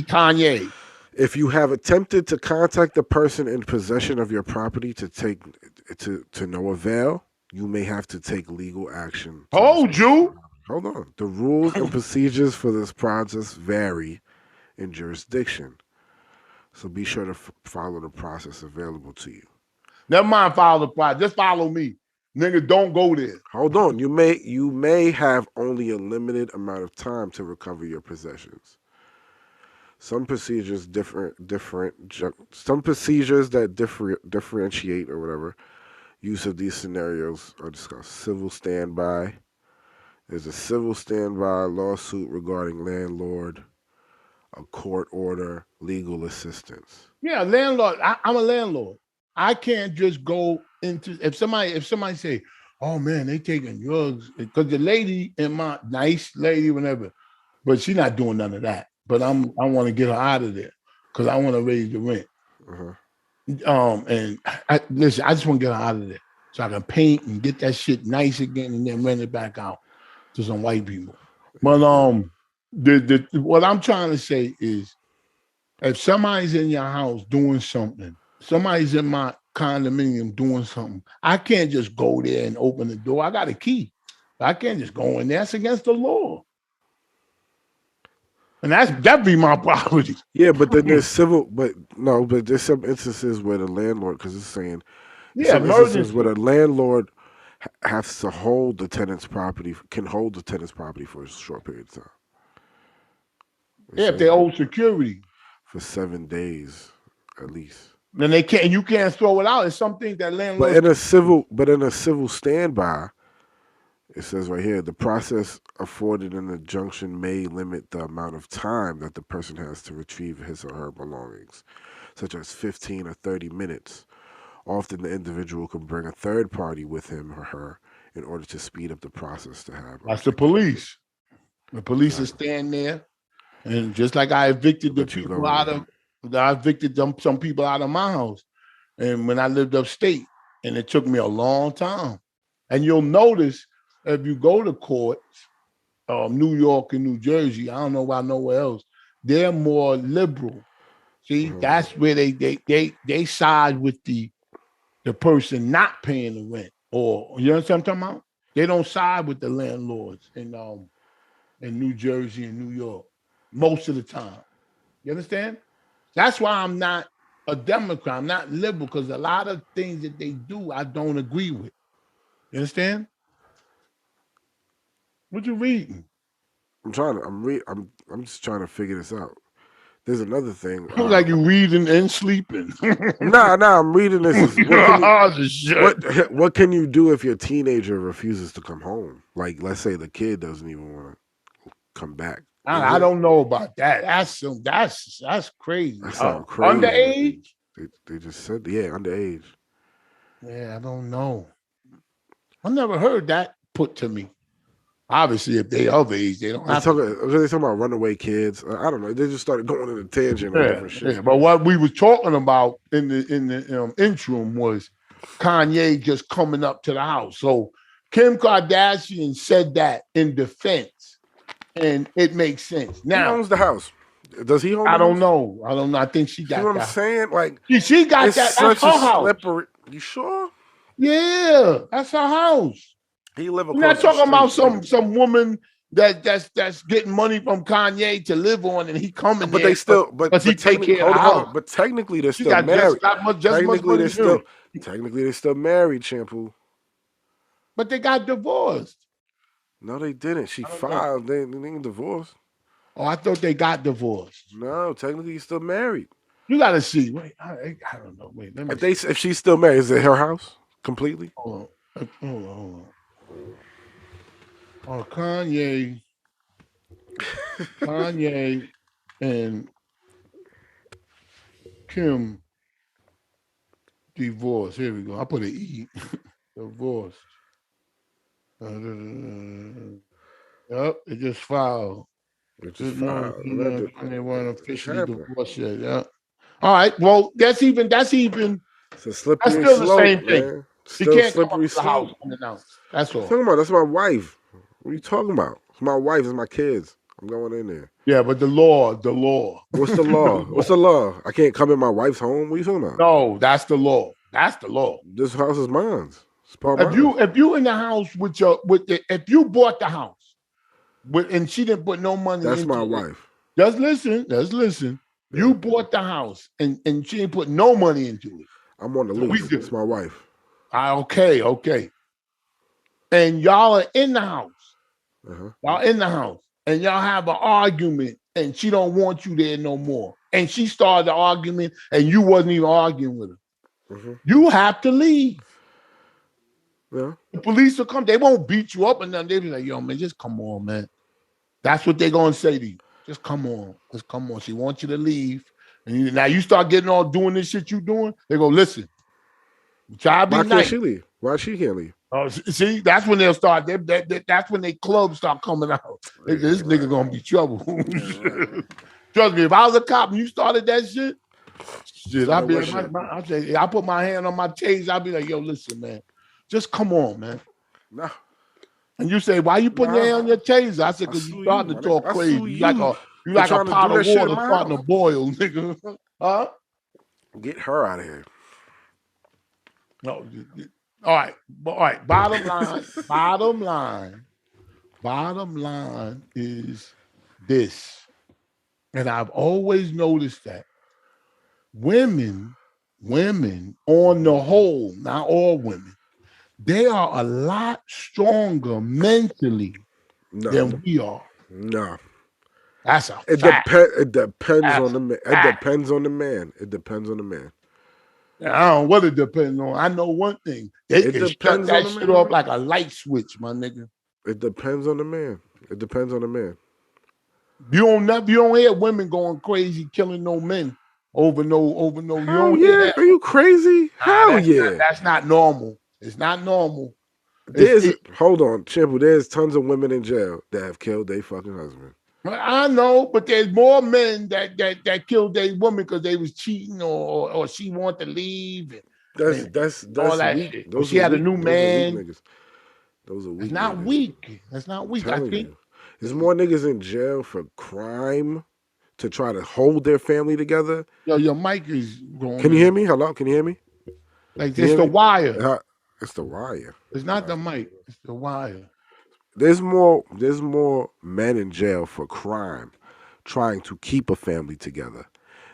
Kanye. If you have attempted to contact the person in possession of your property to no avail, you may have to take legal action. Told you. Hold on. The rules and procedures for this process vary in jurisdiction, so be sure to follow the process available to you. Never mind follow the process. Just follow me. Nigga, don't go there. Hold on. You may have only a limited amount of time to recover your possessions. Some procedures differentiate or whatever. Use of these scenarios are discussed. Civil standby. There's a civil standby lawsuit regarding landlord, a court order, legal assistance. Yeah, landlord. I'm a landlord. I can't just go into if somebody say, "Oh man, they taking drugs," because the lady in my nice lady, whatever, but she's not doing none of that. But I want to get her out of there because I want to raise the rent. And listen, I just want to get her out of there so I can paint and get that shit nice again and then rent it back out to some white people. But what I'm trying to say is, if somebody's in your house doing something, somebody's in my condominium doing something, I can't just go there and open the door. I got a key. I can't just go in there. That's against the law. And that'd be my property. Yeah, but then there's civil, but there's some instances where the landlord, because it's saying, some instances where the landlord has to hold the tenant's property, can hold the tenant's property for a short period of time. Yeah, if they owe security. For 7 days, at least. Then they can't. You can't throw it out. It's something that landlord. But in a civil standby, it says right here, the process afforded an injunction may limit the amount of time that the person has to retrieve his or her belongings, such as 15 or 30 minutes. Often the individual can bring a third party with him or her in order to speed up the process to have. That's the police. The police is stand there. And just like I evicted some people out of my house, and when I lived upstate, and it took me a long time. And you'll notice if you go to courts, New York and New Jersey, I don't know about nowhere else, they're more liberal. See, that's where they side with the person not paying the rent, or you know what I'm talking about? They don't side with the landlords in New Jersey and New York. Most of the time. You understand? That's why I'm not a Democrat. I'm not liberal, because a lot of things that they do, I don't agree with. You understand? What you reading? I'm just trying to figure this out. There's another thing. Like you reading and sleeping. Nah, I'm reading this. What can you do if your teenager refuses to come home? Like, let's say the kid doesn't even want to come back. I don't know about that. That's crazy. That sounds crazy. Underage? They just said, underage. Yeah, I don't know. I never heard that put to me. Obviously, if they of age, they don't have to. They're talking about runaway kids. I don't know. They just started going in a tangent on different shit. Yeah. But what we were talking about in the interim was Kanye just coming up to the house. So Kim Kardashian said that in defense. And it makes sense. Now, who owns the house? Does he own the house? I don't know. I think she got that. You know what I'm saying? Like, she got that. That's her house. Slippery. You sure? Yeah, that's her house. He live across. We're not talking about some woman that's getting money from Kanye to live on, and he coming but there. They still, but he take care of the house. But technically, they're still married. Technically, they're still married. Shampoo. But they got divorced. No, they didn't. She filed. They didn't divorce. Oh, I thought they got divorced. No, technically, he's still married. You got to see. Wait, I don't know. Wait, let me. If she's still married, is it her house completely? Hold on. Oh, Kanye and Kim divorced. Here we go. I put an E. Divorced. Yep, it just filed. They weren't officially divorced yet. Yeah. All right. Well, that's even. It's a slippery that's still slope, the same thing. Man. Still can't slippery come up to the house. That's all. Talking about that's my wife. What are you talking about? It's my wife. It's my kids. I'm going in there. Yeah, but the law. What's the law? What's the law? I can't come in my wife's home. What are you talking about? No, that's the law. That's the law. This house is mine. If you in the house if you bought the house and she didn't put no money That's into my it. wife. Just listen. Yeah. You bought the house and she didn't put no money into it. I'm on the So lease. It's my wife. Okay. And y'all are in the house. Uh-huh. Y'all in the house. And y'all have an argument and she don't want you there no more. And she started the argument and you wasn't even arguing with her. Mm-hmm. You have to leave. Yeah. The police will come. They won't beat you up and then they'll be like, yo, man, just come on, man. That's what they're going to say to you. Just come on. Just come on. She wants you to leave. And now you start getting all doing this shit you doing. They go, listen. Try to be Why nice. can't she leave? Why she can't leave? Oh, see, that's when they'll start. That's when they clubs start coming out. This nigga gonna be trouble. Trust me, if I was a cop and you started that shit, I'd be like, I put my hand on my taser. I'd be like, yo, listen, man, just come on, man. No. And you say, why you putting your hand on your taser? I said, because you starting to talk crazy. You like a pot of water starting to boil, nigga. Huh? Get her out of here. No. All right. Bottom line is this. And I've always noticed that women on the whole, not all women, they are a lot stronger mentally than we are. No. That's a fact. It depends That's on the man. It depends on the man. It depends on the man. I don't know what it depends on. I know one thing. They can shut that shit off like a light switch, my nigga. It depends on the man. It depends on the man. You don't hear women going crazy killing no men over no. You don't hear that. Are you crazy? Hell yeah. That's not normal. It's not normal. Hold on, Shampoo. There's tons of women in jail that have killed their fucking husband. I know, but there's more men that killed their woman because they was cheating or she wanted to leave. That's all that weak. shit. Those she had weak, a new man. Those are weak. It's not niggas. weak. That's not weak. I think there's more niggas in jail for crime to try to hold their family together. Yo, your mic is going. Can you hear me? Hello? Can you hear me? Like it's the wire. It's the wire. It's not the mic. It's the wire. There's more men in jail for crime trying to keep a family together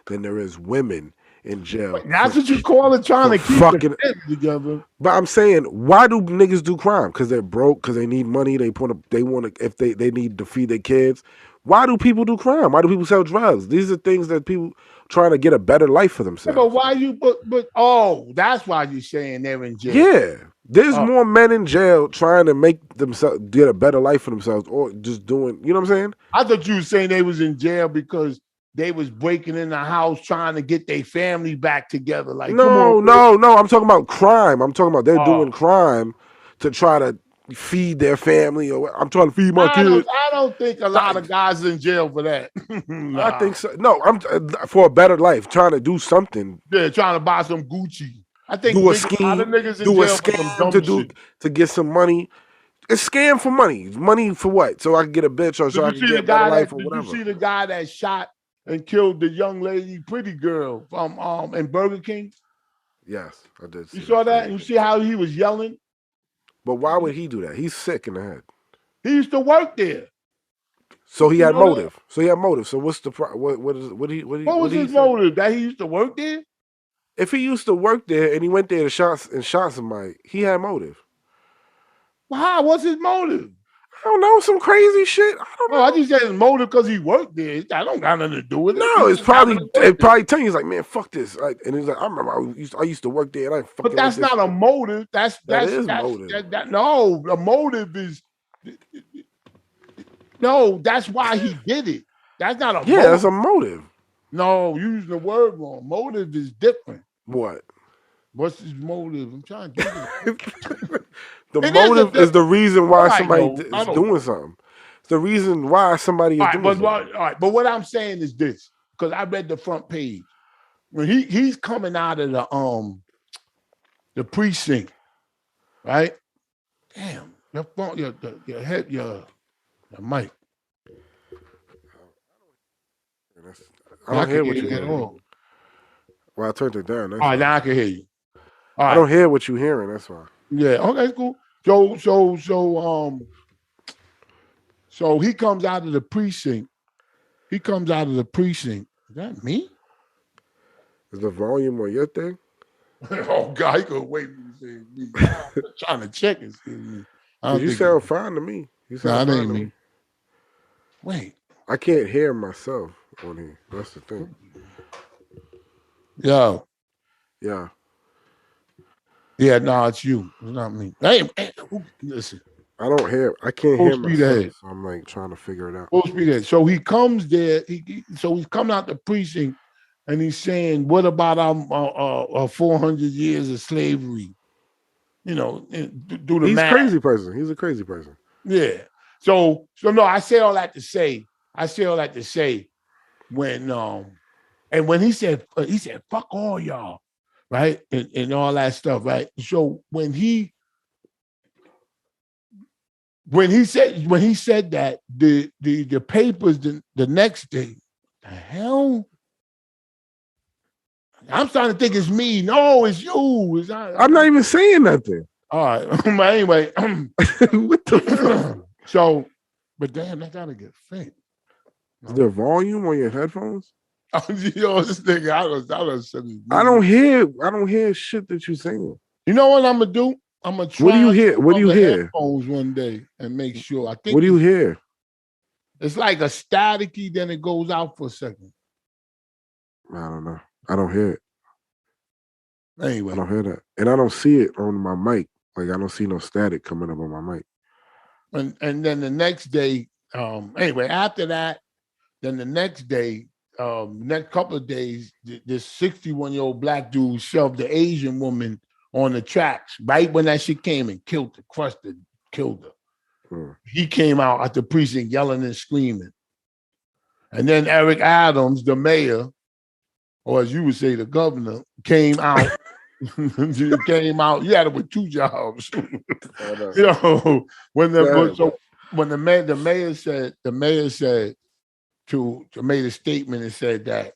than there is women in jail. But that's what you call it, trying to keep the family together. But I'm saying, why do niggas do crime? Because they're broke, because they need money, they want to if they need to feed their kids. Why do people do crime? Why do people sell drugs? These are things that people trying to get a better life for themselves. Yeah, but why that's why you're saying they're in jail. Yeah. There's more men in jail trying to make themselves get a better life for themselves or just doing, you know what I'm saying? I thought you were saying they was in jail because they was breaking in the house trying to get their family back together. Like, no. I'm talking about crime. I'm talking about they're doing crime to try to feed their family. Or I'm trying to feed my kids. I don't think a lot of guys in jail for that. Nah. I think so. No, I'm for a better life, trying to do something. Yeah, trying to buy some Gucci. I think do a scheme, to get some money. It's scam for money. Money for what? So I can get a bitch or so I can get a better life or whatever. Did you see the guy that shot and killed the young lady, pretty girl from in Burger King? Yes, I did. You saw that? And you see how he was yelling? But why would he do that? He's sick in the head. He used to work there. So he had motive. That? So he had motive. So what's the what was his motive? That he used to work there? If he used to work there and he went there to shot somebody, he had motive. Wow, what's his motive? I don't know, some crazy shit. I don't know. I just said his motive because he worked there. I don't got nothing to do with it. No, it probably telling you, he's like, man, fuck this. Like, and he's like, I remember I used to work there and I fucking. But that's not a motive. That's motive. No, the motive is no. That's why he did it. That's not a motive. Yeah, that's a motive. No, you using the word wrong. Motive is different. What? What's his motive? I'm trying to get it. The motive is the reason why somebody is doing something. It's the reason why somebody is doing something. All right, but what I'm saying is this, because I read the front page. When he's coming out of the precinct, right? Damn, your phone, your head, your mic. I don't hear what you're hearing. Well, I turned it down. All right, now I can hear you. I don't hear what you're hearing. That's why. Yeah. Okay. Cool. So he comes out of the precinct. He comes out of the precinct. Is that me? Is the volume on your thing? Oh God, he could wait me to say it's me. I'm trying to check and see it's me. I Because don't you think sound it's me. fine to me. You No, sound it fine ain't to me. me. Wait. I can't hear myself on here. That's the thing. Yo. Yeah. Yeah, no, it's you. It's not me. Hey, listen. I can't Full hear speed myself. ahead. So I'm like trying to figure it out. Full speed ahead. So he comes there. So he's coming out the precinct, and he's saying, "What about our 400 years of slavery? You know, do the He's math." crazy person. He's a crazy person. Yeah. So no, I say all that to say. When and when he said fuck all y'all, right, and all that stuff, right. So when he said that, the papers the next day, the hell, I'm starting to think it's me. No, it's you. I'm not even saying nothing. All right. But anyway, What the fuck? so, but damn, that gotta get fixed. Is there volume on your headphones? Yo, this nigga, I don't hear shit that you're saying. You know what I'm gonna do? I'm gonna try. What do you hear? What do you hear? Headphones one day and make sure. I think. What do you hear? It's like a staticky, then it goes out for a second. I don't know. I don't hear it. Anyway, I don't hear that, and I don't see it on my mic. Like I don't see no static coming up on my mic. And then the next day, anyway, after that, then the next day, next couple of days, this 61-year-old black dude shoved the Asian woman on the tracks right when that shit came and killed her, crushed her, killed her. He came out at the precinct yelling and screaming. And then Eric Adams, the mayor, or as you would say, the governor, came out. Came out. He had it with two jobs. When the mayor said to made a statement and said that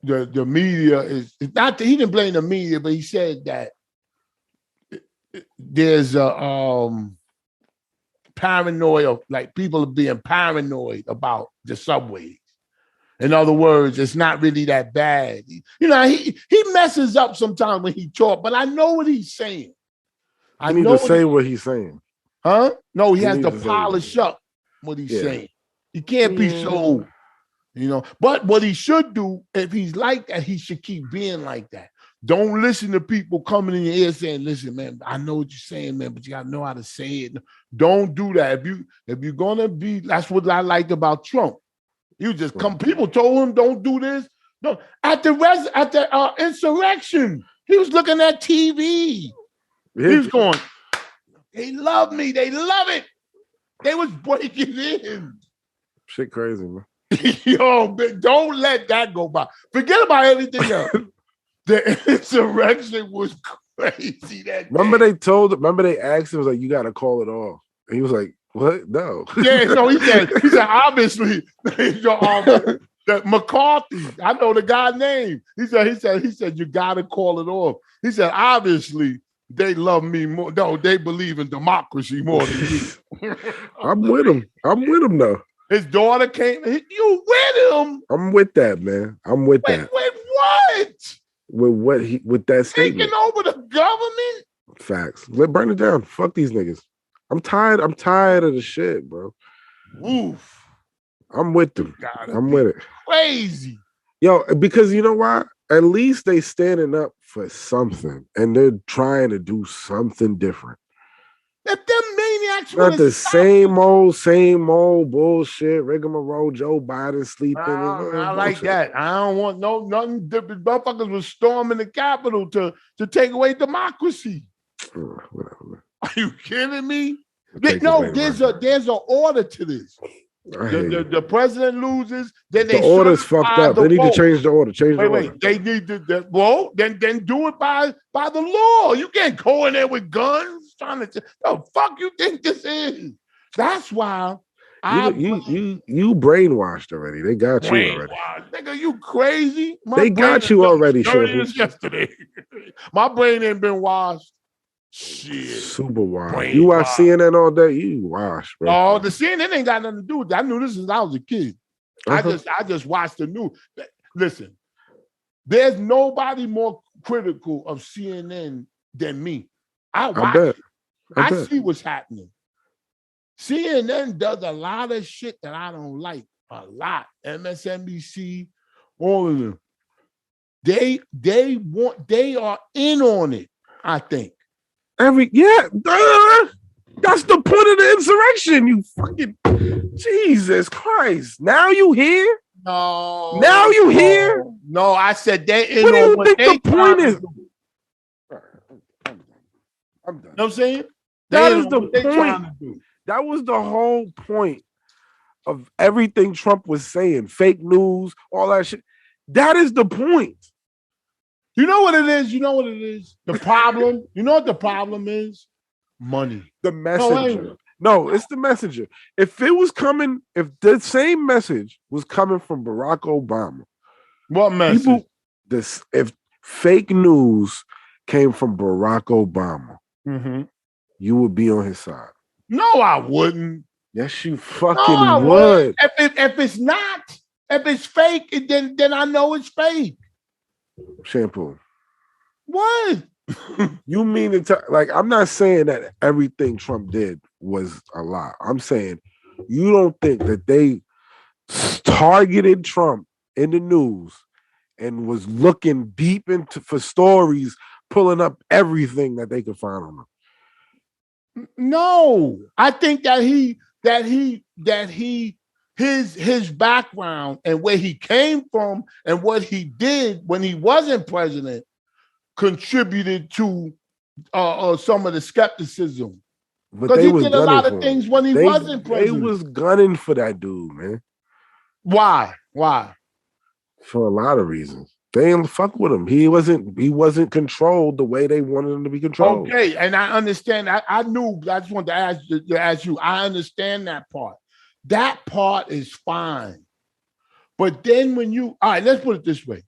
the media is not that he didn't blame the media, but he said that there's a paranoia, like people are being paranoid about the subways. In other words, it's not really that bad. You know, he messes up sometimes when he talks, but I know what he's saying. I need to say what he's saying. Huh? No, he has to polish up what he's saying. He can't be so, But what he should do, if he's like that, he should keep being like that. Don't listen to people coming in your ear saying, "Listen, man, I know what you're saying, man, but you gotta know how to say it." Don't do that. If you're gonna be, that's what I liked about Trump. You just come. People told him, "Don't do this." No, at the insurrection, he was looking at TV. He was going, "They love me. They love it." They was breaking in. Shit, crazy, man. Yo, don't let that go by. Forget about everything else. The insurrection was crazy. Remember they asked him, was like, "You got to call it off," and he was like, "What? No." Yeah, no, he said obviously that McCarthy. I know the guy's name. He said you got to call it off. He said obviously they love me more. No, they believe in democracy more than me. I'm with him though. His daughter came. You with him? I'm with that, man. I'm with that. With what? With that statement. Taking over the government? Facts. Burn it down. Fuck these niggas. I'm tired of the shit, bro. Oof. I'm with them. I'm with it. Crazy. Yo, because you know why? At least they standing up for something and they're trying to do something different. If them maniacs not the same old bullshit, rigmarole, Joe Biden sleeping. I like that. I don't want nothing different. Motherfuckers was storming the Capitol to take away democracy. Whatever. Are you kidding me? No, there's an order to this. The president loses, then the order's fucked up. They need to change the order. Order. They need to then do it by the law. You can't go in there with guns trying to. The fuck you think this is? That's why You brainwashed already. They got you already. Nigga, you crazy? They got you already, Shampoo. Yesterday. My brain ain't been washed. Shit. Super washed. You watch CNN all day, you washed, bro. No, the CNN ain't got nothing to do with that. I knew this since I was a kid. I just watched the news. Listen, there's nobody more critical of CNN than me. I watch it. I see what's happening. CNN does a lot of shit that I don't like. A lot. MSNBC, all of them. They are in on it, I think. That's the point of the insurrection. You fucking Jesus Christ. Now you here? No. Now you here? No, I said they in what do you on think what the point is? I'm done. You know what I'm saying? That is the point. That was the whole point of everything Trump was saying. Fake news, all that shit. That is the point. You know what it is? The problem, you know what the problem is? Money. The messenger. No, it's the messenger. If the same message was coming from Barack Obama. What message? If fake news came from Barack Obama, you would be on his side. No, I wouldn't. Yes, you fucking would. If it's fake, then I know it's fake. Shampoo. What? You mean to like? I'm not saying that everything Trump did was a lie. I'm saying you don't think that they targeted Trump in the news and was looking deep for stories, pulling up everything that they could find on him. No, I think that his background and where he came from and what he did when he wasn't president contributed to some of the skepticism. Because he did a lot of things when he wasn't president. They was gunning for that dude, man. Why? For a lot of reasons. They didn't fuck with him. He wasn't controlled the way they wanted him to be controlled. Okay, and I understand. I knew. I just wanted to ask you. I understand that part. That part is fine. But then all right, let's put it this way.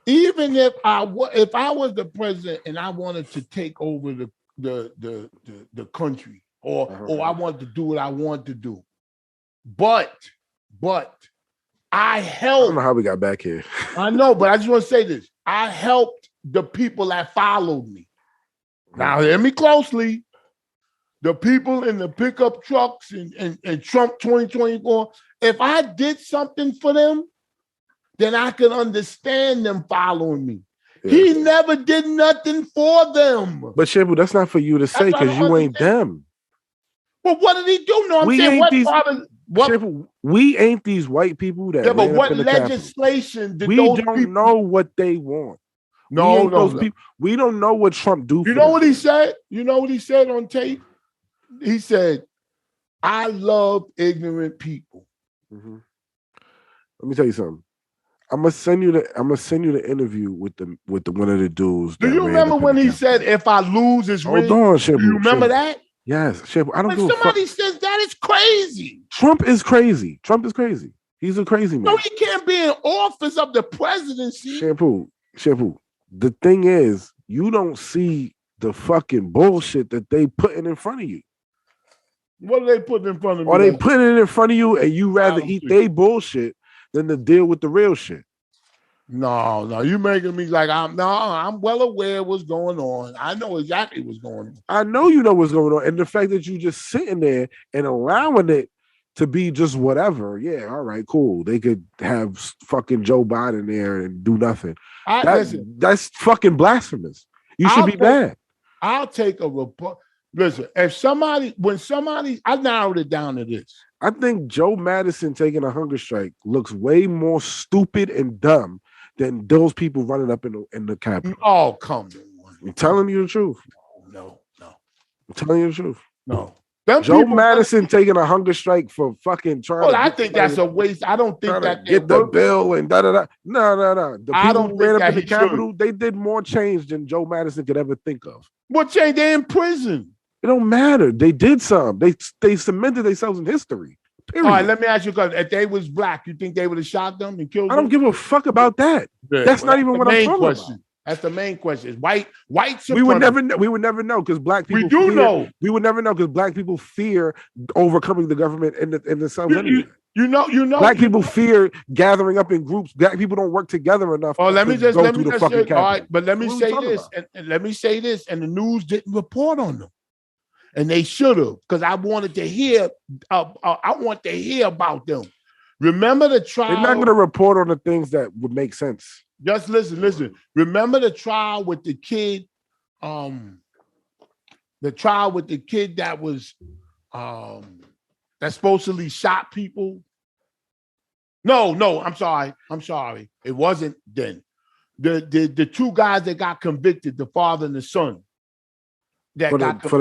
Even if I was the president and I wanted to take over the country, or I wanted to do what I wanted to do, but I helped. I don't know how we got back here. I know, but I just want to say this. I helped the people that followed me. Now, hear me closely. The people in the pickup trucks and Trump 2024, if I did something for them, then I can understand them following me. Yeah. He never did nothing for them. But Shampoo, that's not for you to say because you ain't them. Well, what did he do? No, I'm saying Shampoo, we ain't these white people that. Yeah, but what legislation did we those don't people know what they want. No. We don't know what Trump do. You know what he said? You know what he said on tape? He said, "I love ignorant people." Mm-hmm. Let me tell you something. I'm gonna send you the interview with one of the dudes. Do you remember when he said, "If I lose, it's rigged"? Hold on, Shampoo. Do you remember that? Yes, Shampoo. I don't give a fuck. Somebody says that is crazy. Trump is crazy. He's a crazy man. No, he can't be in office of the presidency. Shampoo. The thing is, you don't see the fucking bullshit that they putting in front of you. What are they putting in front of you? Or they putting it in front of you and you rather eat their bullshit than to deal with the real shit. No, you making me like I'm well aware of what's going on. I know exactly what's going on. I know you know what's going on. And the fact that you just sitting there and allowing it to be just whatever. Yeah, all right, cool. They could have fucking Joe Biden there and do nothing. That's fucking blasphemous. You should be bad. I'll take a report. Listen, when somebody, I narrowed it down to this. I think Joe Madison taking a hunger strike looks way more stupid and dumb than those people running up in the Capitol. Oh, come on. I'm telling you the truth. No. I'm telling you the truth. No. Joe Madison taking a hunger strike for fucking trying. Well, I think that's a waste. I don't think that get the bill and da. No. The people who ran up in the Capitol, they did more change than Joe Madison could ever think of. What change? They're in prison. It don't matter. They did something. They cemented themselves in history. Period. All right, let me ask you, because if they was black, you think they would have shot them and killed them? I don't give a fuck about that. Yeah, That's not even what I'm talking question. about. That's the main question. Is white supremacy. We would never know because black people. Know. We would never know because black people fear overcoming the government in themselves anyway. You know. Black people fear gathering up in groups. Black people don't work together enough. Oh, let me just say, all right, but let me say this, and let me say this, and the news didn't report on them, and they should have, because I wanted to hear. I want to hear about them. Remember the trial? They're not going to report on the things that would make sense. Just listen. Remember the trial with the kid, that was that supposedly shot people. No, I'm sorry. It wasn't then. The two guys that got convicted, the father and the son, that got convicted for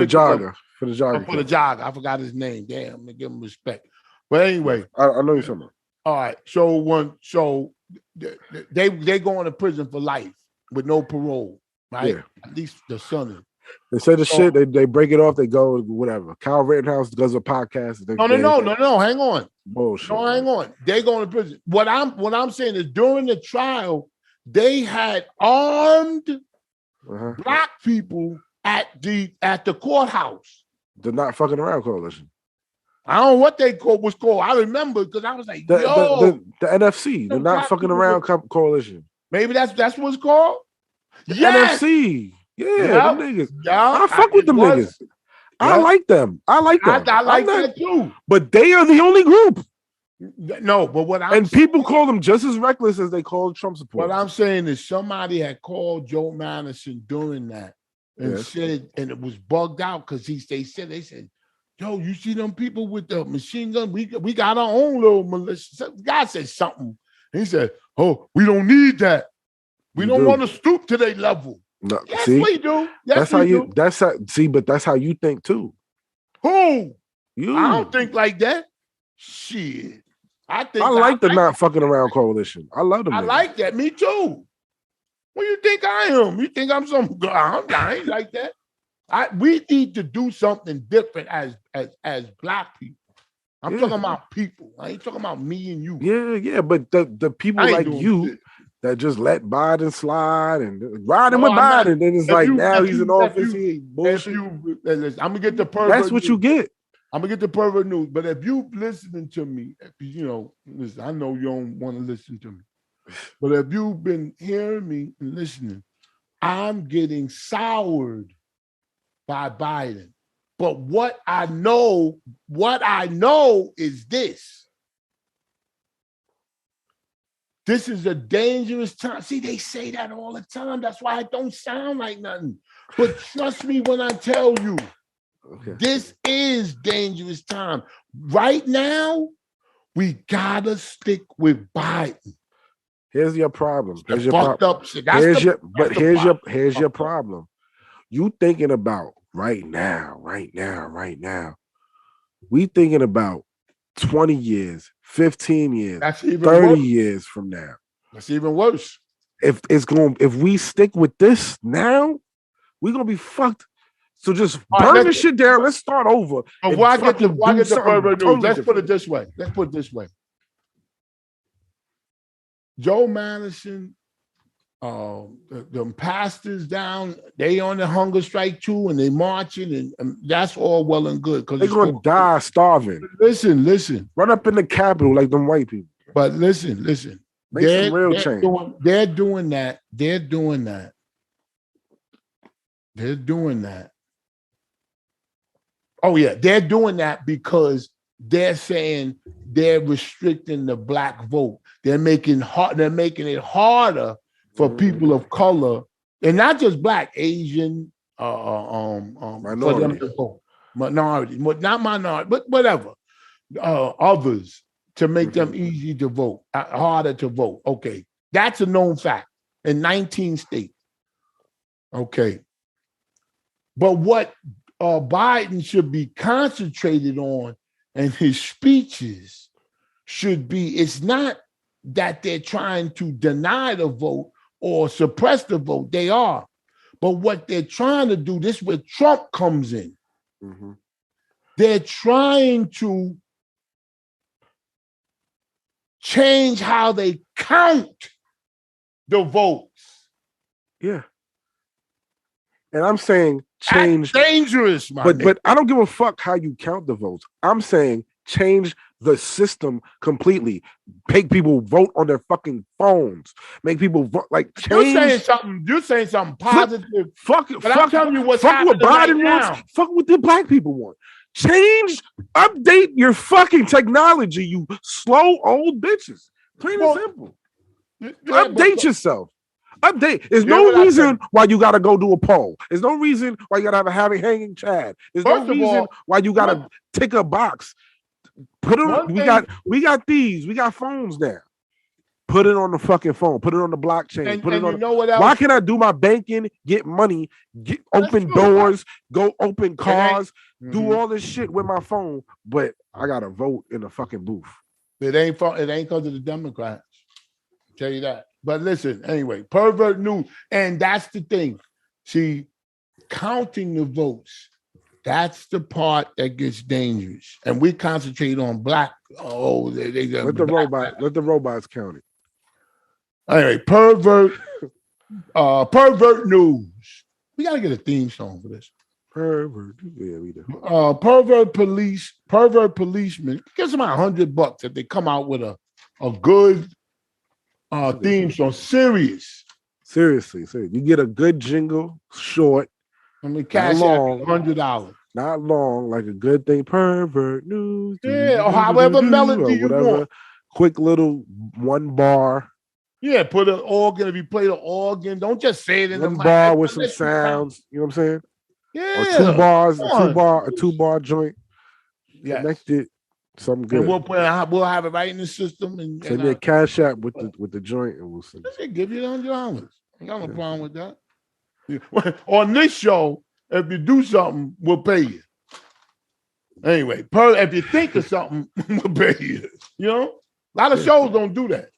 the jogger. I forgot his name. Damn, I'm gonna give him respect. But anyway, I know you're talking about. All right, so they go into prison for life with no parole, right? Yeah. At least the son is. They say the shit. They break it off. They go whatever. Kyle Rittenhouse does a podcast. No. Hang on. Bullshit. No, hang on. They go to prison. What I'm saying is during the trial, they had armed black people at the courthouse. The Not Fucking Around Coalition. I don't know what they was called. I remember because I was like, the NFC, the Not Fucking Around Coalition. Maybe that's what it's called. Yes! NFC. Yeah, them niggas. Yeah, I fuck with them niggas. Yeah. I like them. I like that too. But they are the only group. No, but what I'm and people call them just as reckless as they call Trump supporters. What I'm saying is somebody had called Joe Madison during that and said, and it was bugged out because they said, yo, you see them people with the machine gun? We got our own little militia. God said something. And he said, oh, we don't need that. We don't want to stoop to their level. No, yes, see? we do. Yes, but that's how you think too. Who? You. I don't think like that. Shit. I like the Not Fucking Around Coalition. I love them. I like that. Me too. What do you think I am? You think I'm some I ain't like that. We need to do something different as black people. I'm talking about people. I ain't talking about me and you. Yeah, but the people like you shit. That just let Biden slide and riding with Biden, and then it's like now he's in office. He ain't bullshit. I'm gonna get the pervert. That's what you get. I'm gonna get the pervert news. But if you listening to me, listen, I know you don't want to listen to me. But if you've been hearing me and listening, I'm getting soured by Biden. But what I know is this. This is a dangerous time. See, they say that all the time. That's why it don't sound like nothing. But trust me when I tell you, this is dangerous time. Right now, we gotta stick with Biden. Here's your problem. Here's your problem. You thinking about right now. We thinking about 20 years, 15 years, 30 years from now. That's even worse. If we stick with this now, we're gonna be fucked. So just burn this shit down. Let's start over. Why get the pervert news? Let's put it this way. Joe Madison, the pastors down, they on the hunger strike too, and they marching, and that's all well and good. Because they're gonna die starving. Listen. Run up in the Capitol like them white people. But listen. Make some real change. They're doing that. Oh yeah, they're doing that because they're saying they're restricting the black vote. They're making it harder for people of color, and not just black, Asian, minority. for them to vote. Minority, not minority, but whatever. Others to make them easy to vote, harder to vote. Okay, that's a known fact in 19 states. Okay, but what Biden should be concentrated on and his speeches should be, it's not that they're trying to deny the vote or suppress the vote. They are. But what they're trying to do, this is where Trump comes in. Mm-hmm. They're trying to change how they count the votes. Yeah. And I'm saying change. That's dangerous, but I don't give a fuck how you count the votes. I'm saying change the system completely. Make people vote on their fucking phones. Make people vote like change. You're saying something positive. Fuck I'm telling you what's fuck what happening Biden right wants. now. Fuck what the black people want. Change, update your fucking technology, you slow old bitches. Plain and simple. Update yourself. Update. There's no reason why you gotta go do a poll. There's no reason why you gotta have a hanging Chad. There's no reason why you gotta tick a box. Put it. We got these. We got phones now. Put it on the fucking phone. Put it on the blockchain. Put it on. You know what else? Why can't I do my banking, get money, open doors, go open cars, do all this shit with my phone? But I gotta vote in the fucking booth. It ain't because of the Democrats. I'll tell you that. But listen, anyway, pervert news, and that's the thing. See, counting the votes. That's the part that gets dangerous, and we concentrate on black. Oh, let the robots count it. Anyway, pervert news. We gotta get a theme song for this. Pervert, yeah, we do. Pervert policeman. Get them $100 if they come out with a good theme song. Seriously, you get a good jingle, short. I mean, cash out $100. Not long, like a good thing. Pervert news. Yeah, or however melody you want. Quick little one bar. Yeah, put an organ. If you play the organ, don't just say it in the mic. One bar with some sounds. You know what I'm saying? Yeah. Or 2 bars, a 2-bar joint. Yeah. Connected. Something good. And we'll have it right in the system. And send me a cash app with the joint, and we'll send it. Give you $100. I got no problem with that. Yeah. On this show, if you do something, we'll pay you. Anyway, if you think of something, we'll pay you. You know, a lot of shows don't do that.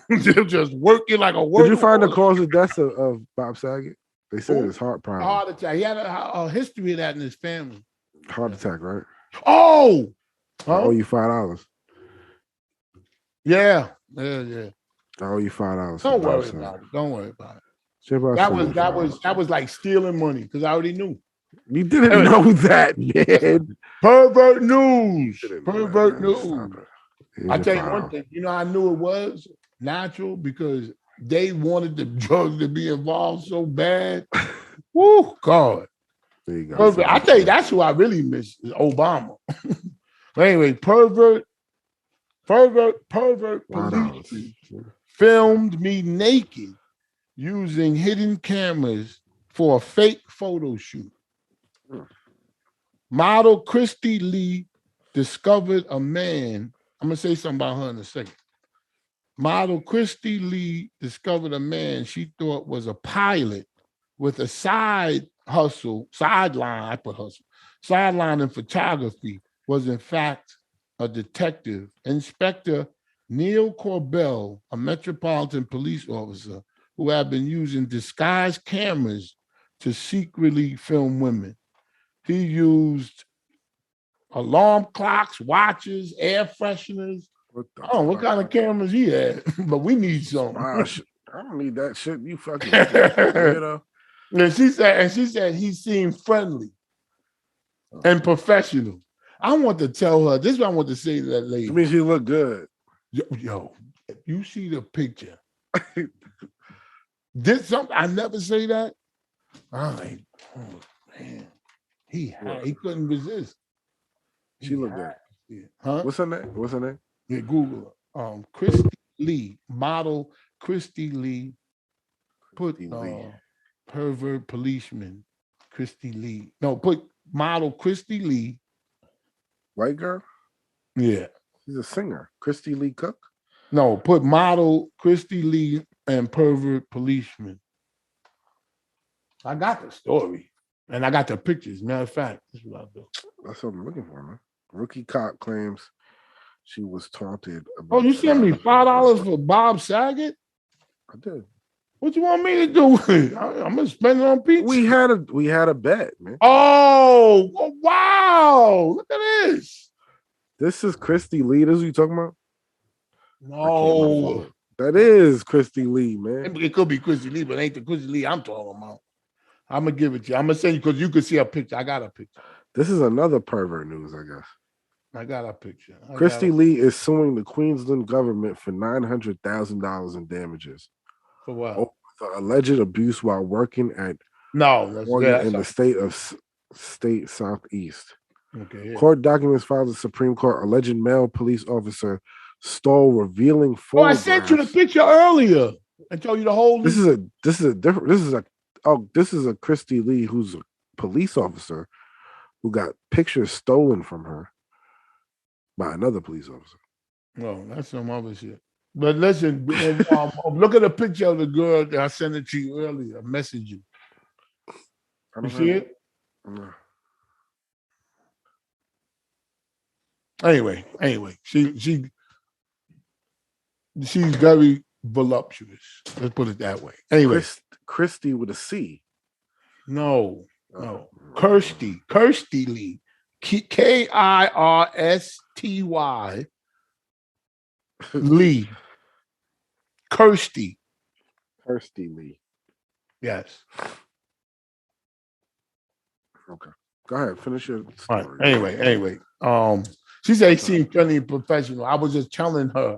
They'll just work you like a work. Did you find the cause of death of Bob Saget? They said it's heart problem. Heart attack. He had a history of that in his family. Heart attack, right? Oh, I owe you $5. Yeah. I owe you $5. Don't worry about it. That was like stealing money because I already knew. You didn't know that, man. Pervert news. I tell you one thing. You know, I knew it was natural because they wanted the drugs to be involved so bad. Woo, God. There you go. I tell you, that's who I really miss is Obama. Anyway, pervert police filmed me naked using hidden cameras for a fake photo shoot. Model Christy Lee discovered a man. I'm going to say something about her in a second. Model Christy Lee discovered a man she thought was a pilot with a sideline in photography, was in fact a detective. Inspector Neil Corbell, a Metropolitan Police officer who had been using disguised cameras to secretly film women. He used alarm clocks, watches, air fresheners. What kind of cameras he had? But we need some. I don't need that shit. You fucking you know. And she said he seemed friendly and professional. I want to tell her, this is what I want to say to that lady. I mean, she look good. Yo, if you see the picture, did something, I never say that. I'm like, oh man, he couldn't resist. She looked good. Yeah. Huh? What's her name? Yeah, Google her. Christy Lee, model Christy Lee. Put pervert policeman Christy Lee. No, put model Christy Lee. White girl? Yeah. She's a singer. Christy Lee Cook? No, put model Christy Lee and pervert policeman. I got the story. And I got the pictures. Matter of fact, this is what I do. That's what I'm looking for, man. Rookie cop claims she was taunted about. Oh, you sent me $5 for Bob Saget? I did. What you want me to do? I'm gonna spend it on pizza. We had a bet, man. Oh, wow! Look at this. This is Christy Lee. This is what you talking about? No, That is Christy Lee, man. it could be Christy Lee, but it ain't the Christy Lee I'm talking about. I'm gonna give it to you. I'm gonna send you because you can see a picture. I got a picture. This is another pervert news, I guess. I got a picture. Christy Lee is suing the Queensland government for $900,000 in damages. For what? For alleged abuse while working at in the state southeast. Okay. Yeah. Court documents filed with the Supreme Court. Alleged male police officer stole revealing photographs. I sent you the picture earlier. I told you the whole. This is a Christy Lee who's a police officer who got pictures stolen from her by another police officer. No, that's some other shit. But listen, look at the picture of the girl that I sent it to you earlier. I messaged you. You see it? No. Anyway, she's very voluptuous. Let's put it that way. Anyway, Christy with a C. No. Kirsty Lee, Kirsty Lee. Kirsty Lee. Yes. Okay. Go ahead. Finish your story. All right. Anyway. She said he seemed friendly and professional. I was just telling her,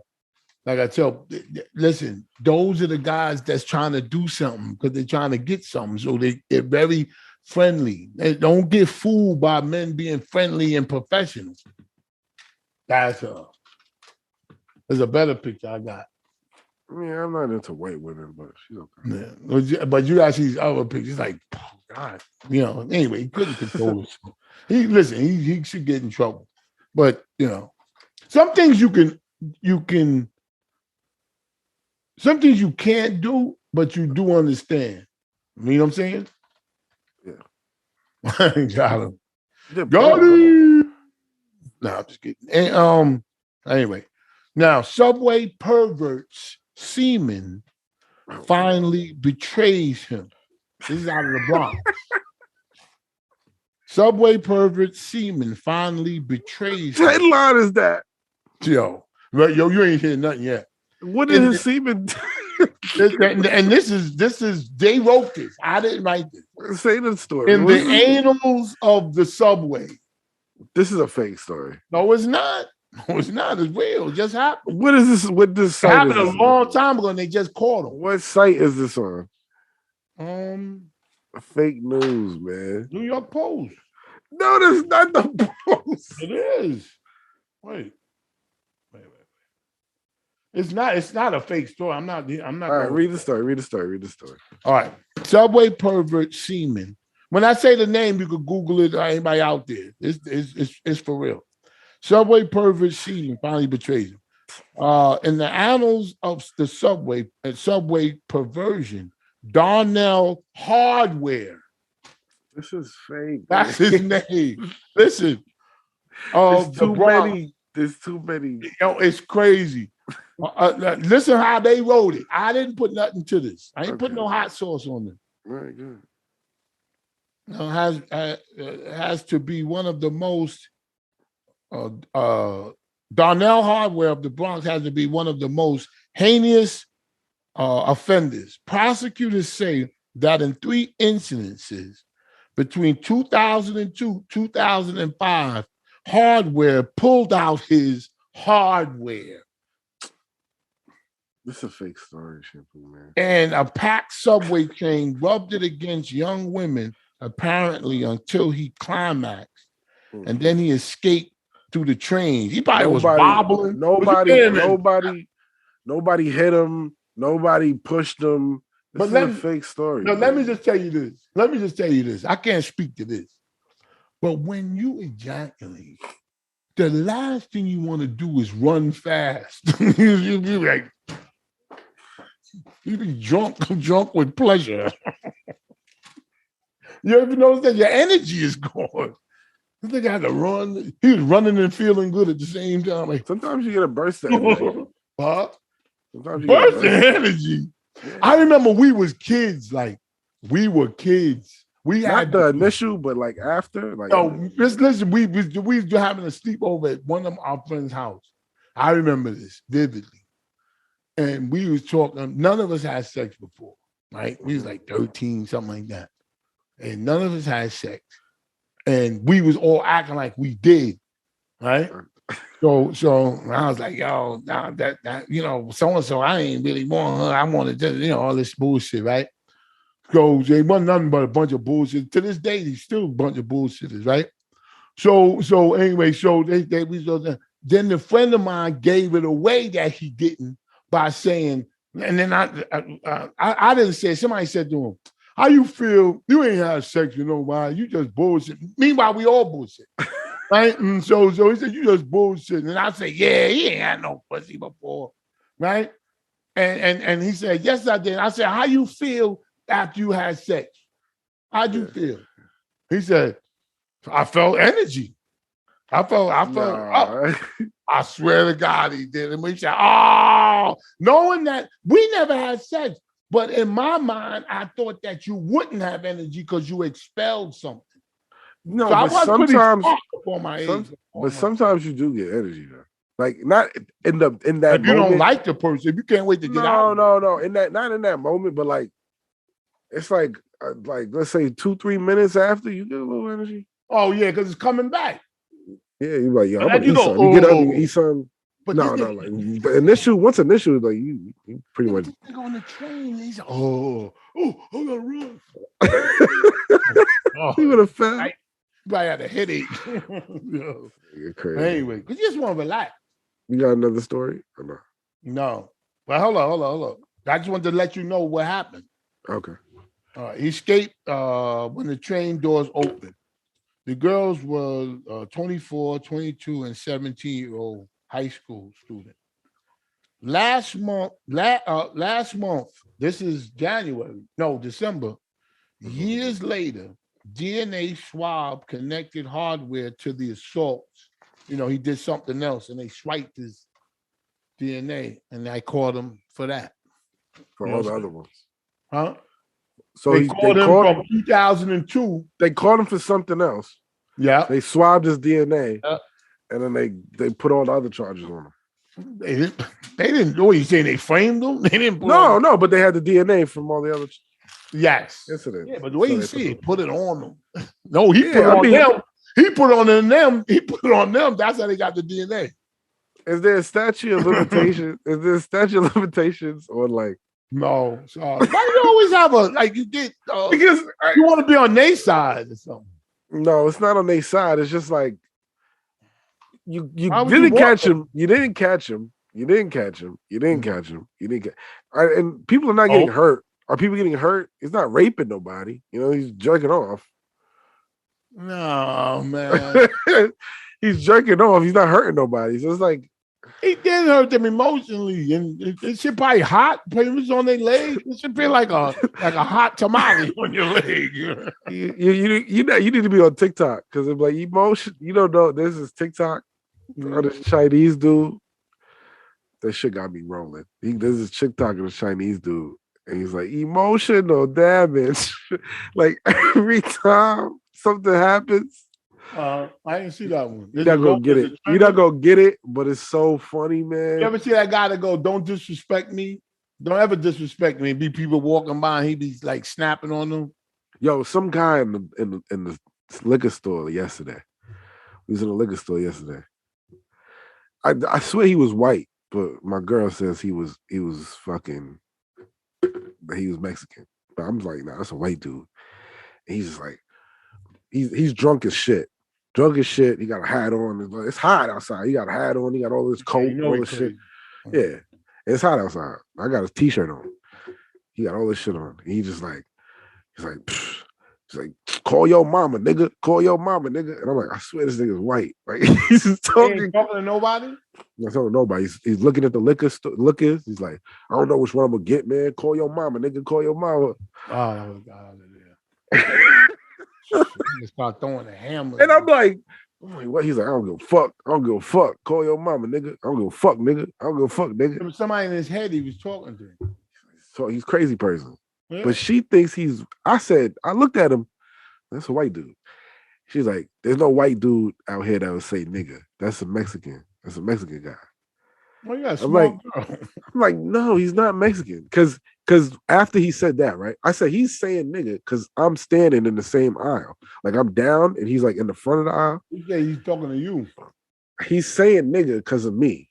like I tell, listen, those are the guys that's trying to do something because they're trying to get something. So they're very friendly. They don't get fooled by men being friendly and professional. That's her. There's a better picture I got. Yeah, I'm not into white women, but she's okay. Yeah. But you guys see these other pictures, like, God, anyway, he couldn't control himself. He should get in trouble. But, some things some things you can't do, but you do understand. You know what I'm saying? Yeah. Got him. Got him. No, I'm just kidding. And, anyway, now Subway perverts semen finally betrays him. This is out of the Bronx. Subway pervert semen finally betrays him. What headline is that? Yo, you ain't hear nothing yet. What did his semen? And this is they wrote this. I didn't write this. Say the story. In the annals of the subway. This is a fake story. No, it's not. No, it's not. It's real. It just happened. What is this? What this site happened a long time ago, and they just caught him. What site is this on? Fake news, man. New York Post. No, that's not the Post. It is. Wait. It's not a fake story. I'm not. All right, read the story. All right. Subway pervert semen. When I say the name, you could Google it. Anybody out there? It's for real. Subway pervert semen finally betrays him. In the annals of the subway perversion, Darnell Hardware. This is fake. That's his name. Listen. There's too many. It's crazy. Listen how they wrote it. I didn't put nothing to this. I ain't put no hot sauce on it. Very good. Has to be one of the most Darnell Hardware of the Bronx has to be one of the most heinous offenders. Prosecutors say that in 3 incidences between 2002 2005, Hardware pulled out his hardware. This is a fake story, Shampoo, man. And a packed subway train rubbed it against young women, apparently until he climaxed. And then he escaped through the train. He probably was wobbling. Nobody hit him. Nobody pushed him. This is a fake story. No, let me just tell you this. I can't speak to this. But when you ejaculate, the last thing you want to do is run fast. you be like, you be drunk with pleasure. You ever notice that your energy is gone? You think I had to run? He was running and feeling good at the same time. Like, sometimes you get a burst of energy. Huh? Burst of energy. I remember we was kids, like we were kids. We Not had the initial, but like after, like listen, we was having a sleepover at one of our friends' house. I remember this vividly. And we was talking, none of us had sex before, right? We was like 13, something like that. And none of us had sex. And we was all acting like we did, right? So I was like, yo, nah, that so-and-so, I ain't really want her. I wanted to, all this bullshit, right? So they wasn't nothing but a bunch of bullshit. To this day, he's still a bunch of bullshitters, right? So anyway, then the friend of mine gave it away that he didn't by saying, and then I didn't say it. Somebody said to him, how you feel? You ain't have sex with nobody. You just bullshit. Meanwhile, we all bullshit. Right? And so he said, you just bullshit. And I said, yeah, he ain't had no pussy before. Right? And he said, yes, I did. I said, how you feel after you had sex? How'd you feel? He said, I felt energy. I felt up. I swear to God he did. And we said, knowing that we never had sex. But in my mind, I thought that you wouldn't have energy because you expelled something. No, so but sometimes, but sometimes you do get energy though. Like not in that if moment. you don't like the person, if you can't wait to get out. No. Not in that moment, but like it's like let's say 2-3 minutes after you get a little energy. Oh yeah, because it's coming back. Yeah, you're like, yo, I'm gonna you eat go, something. You get up, you eat something. But like the initial, once initial, like you pretty much. This nigga on the train, he's like, I gotta run. He would have fell. I probably had a headache. You're crazy. Anyway, because you just want to relax. You got another story or no? No. Well, hold on. I just wanted to let you know what happened. Okay. He escaped when the train doors opened. The girls were 24, 22, and 17-year-old high school students. Last month, this is December, years later, DNA swab connected hardware to the assaults. He did something else and they swiped his DNA and I caught him for that. For all the other ones. Huh? So they caught him from 2002. They caught him for something else. Yeah. They swabbed his DNA and then they put all the other charges on him. They didn't. What are you saying? They framed them? They didn't. No, but they had the DNA from all the other. Yes. Incidents. Yeah, but the way you see it, put it on them. No, he put it on them. He put it on them. He put it on them. That's how they got the DNA. Is there a statute of limitations? Is there a statute of limitations on like? No. Why do you always have you get because you want to be on their side or something? No, it's not on their side. It's just like you didn't catch him. You didn't catch him. You didn't catch him. You didn't catch him. You didn't catch. And people are not getting hurt. Are people getting hurt? He's not raping nobody. He's jerking off. No, man. He's jerking off. He's not hurting nobody. So it's like he did hurt them emotionally, and it should probably hot. It was on their leg. It should be like a hot tamale on your leg. You need to be on TikTok because it's like emotion. You don't know this is TikTok or this Chinese dude. That shit got me rolling. This is TikTok of the Chinese dude, and he's like emotional damage. Like every time something happens. I didn't see that one. You're not gonna get it. You're not gonna get it, but it's so funny, man. You ever see that guy that go, "Don't disrespect me. Don't ever disrespect me." Be people walking by, and he be like snapping on them. Yo, some guy in the liquor store yesterday. He was in the liquor store yesterday. I swear he was white, but my girl says he was fucking. He was Mexican, but I'm like, nah, that's a white dude. And he's just like, he's drunk as shit. Drunk as shit. He got a hat on. It's hot outside. He got a hat on. He got all this coat, all this shit. Yeah, it's hot outside. I got his t-shirt on. He got all this shit on. And he's like, call your mama, nigga. Call your mama, nigga. And I'm like, I swear this nigga's white. Like he's just talking. He ain't talking to nobody. Not talking to nobody. He's looking at the liquors. He's like, I don't know which one I'm gonna get, man. Call your mama, nigga. Call your mama. Oh God, yeah. Just start throwing a hammer. And I'm like, what? He's like, I don't give a fuck. I don't give a fuck. Call your mama, nigga. I don't give a fuck, nigga. I don't give a fuck, nigga. There was somebody in his head he was talking to. So he's a crazy person. Yeah. But she thinks I looked at him, that's a white dude. She's like, there's no white dude out here that would say nigga. That's a Mexican. That's a Mexican guy. Well, yeah, I'm like, girl. I'm like, no, he's not Mexican. Cause after he said that, right? I said he's saying nigga because I'm standing in the same aisle. Like I'm down and he's like in the front of the aisle. Yeah, he's talking to you. He's saying nigga because of me.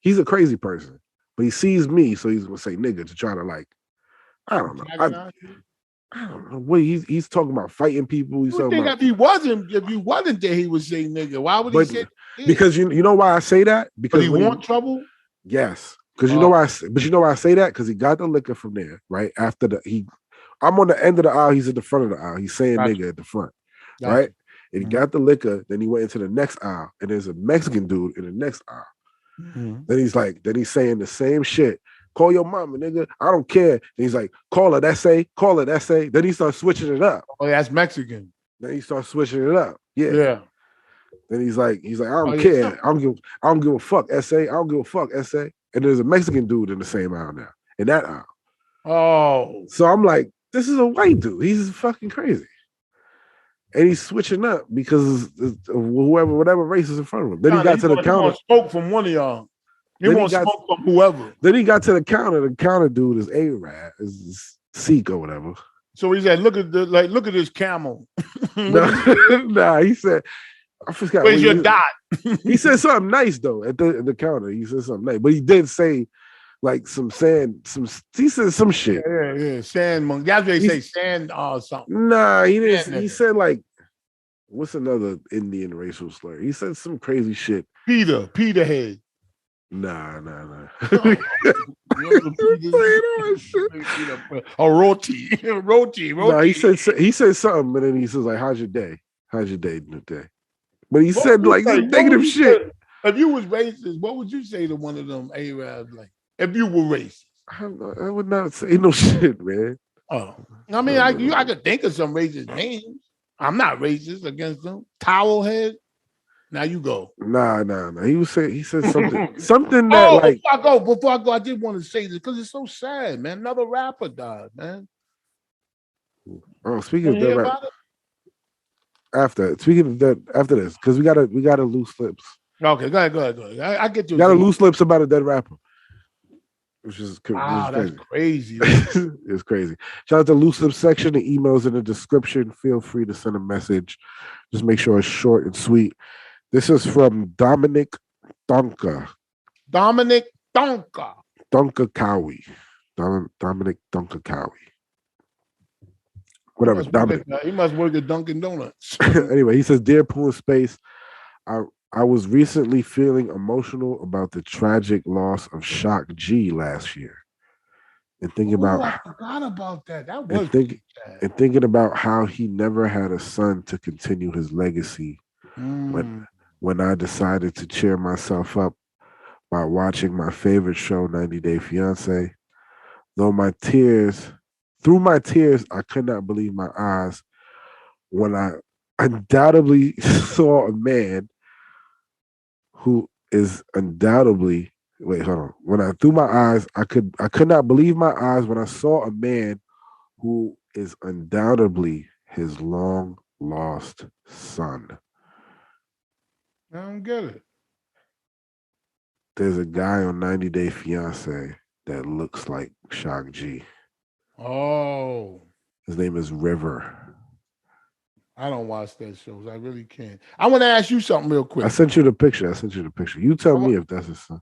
He's a crazy person. But he sees me, so he's gonna say nigga to try to like, I don't know. I don't know. What he's talking about fighting people. He's talking about if you wasn't there, he would say nigga. Why would he say nigga? Because you know why I say that? Because he want trouble? Yes. Because you know why I say that? Because he got the liquor from there, right? After I'm on the end of the aisle, he's at the front of the aisle. He's saying nigga at the front. Right? And he got the liquor, then he went into the next aisle, and there's a Mexican dude in the next aisle. Mm-hmm. Then he's saying the same shit. Call your mama, nigga. I don't care. And he's like, call her, that's say. Call her, that's say. Then he starts switching it up. Oh, that's Mexican. Then he starts switching it up. Yeah. Yeah. Then he's like, I don't care. I don't give a fuck, SA. I don't give a fuck, SA. And there's a Mexican dude in the same aisle now. In that aisle. Oh. So I'm like, this is a white dude. He's fucking crazy. And he's switching up because of whatever race is in front of him. Then he got to the counter. He wants smoke from one of y'all. He wants smoke from whoever. Then he got to the counter. The counter dude is A-Rad, is Sikh or whatever. So he said, look at this camel. Nah, he said, I forgot. Where's your dot? He said something nice though at the counter. He said something nice, but he did say like he said some shit. Yeah. Sand monkey. That's what they say, sand something. Nah, he didn't. He said like, what's another Indian racial slur? He said some crazy shit. Peter head. Nah. A roti. Nah, he said something, and then he says like, "How's your day? How's your day today?" But he said like some negative shit. If you was racist, what would you say to one of them Arabs? Like, if you were racist, I would not say no shit, man. Oh, I mean, I could think of some racist names. I'm not racist against them. Towel head. Now you go. Nah. He said something that before I go, I did want to say this because it's so sad, man. Another rapper died, man. Oh, speaking of that rap, after this, because we gotta loose lips. Okay, go ahead. I get you. Gotta loose lips about a dead rapper. Which is that's crazy. It's crazy. Shout out to Loose Lips section. The email's in the description. Feel free to send a message. Just make sure it's short and sweet. This is from Dominic Donka. Dominic Donka. Donka Cowie. Dominic Donka Cowie. Whatever. Dominic. He must work at Dunkin' Donuts. Anyway, he says, Dear Poo N Space, I was recently feeling emotional about the tragic loss of Shock G last year. And thinking about I forgot about that. That was sad. And thinking about how he never had a son to continue his legacy when I decided to cheer myself up by watching my favorite show, 90 Day Fiancé. Through my tears, I could not believe my eyes when I undoubtedly saw a man who is undoubtedly When I threw my eyes, I could not believe my eyes when I saw a man who is undoubtedly his long lost son. I don't get it. There's a guy on 90 Day Fiancé that looks like Shock G. Oh. His name is River. I don't watch that shows. I really can't. I want to ask you something real quick. I sent you the picture. You tell me if that's his son.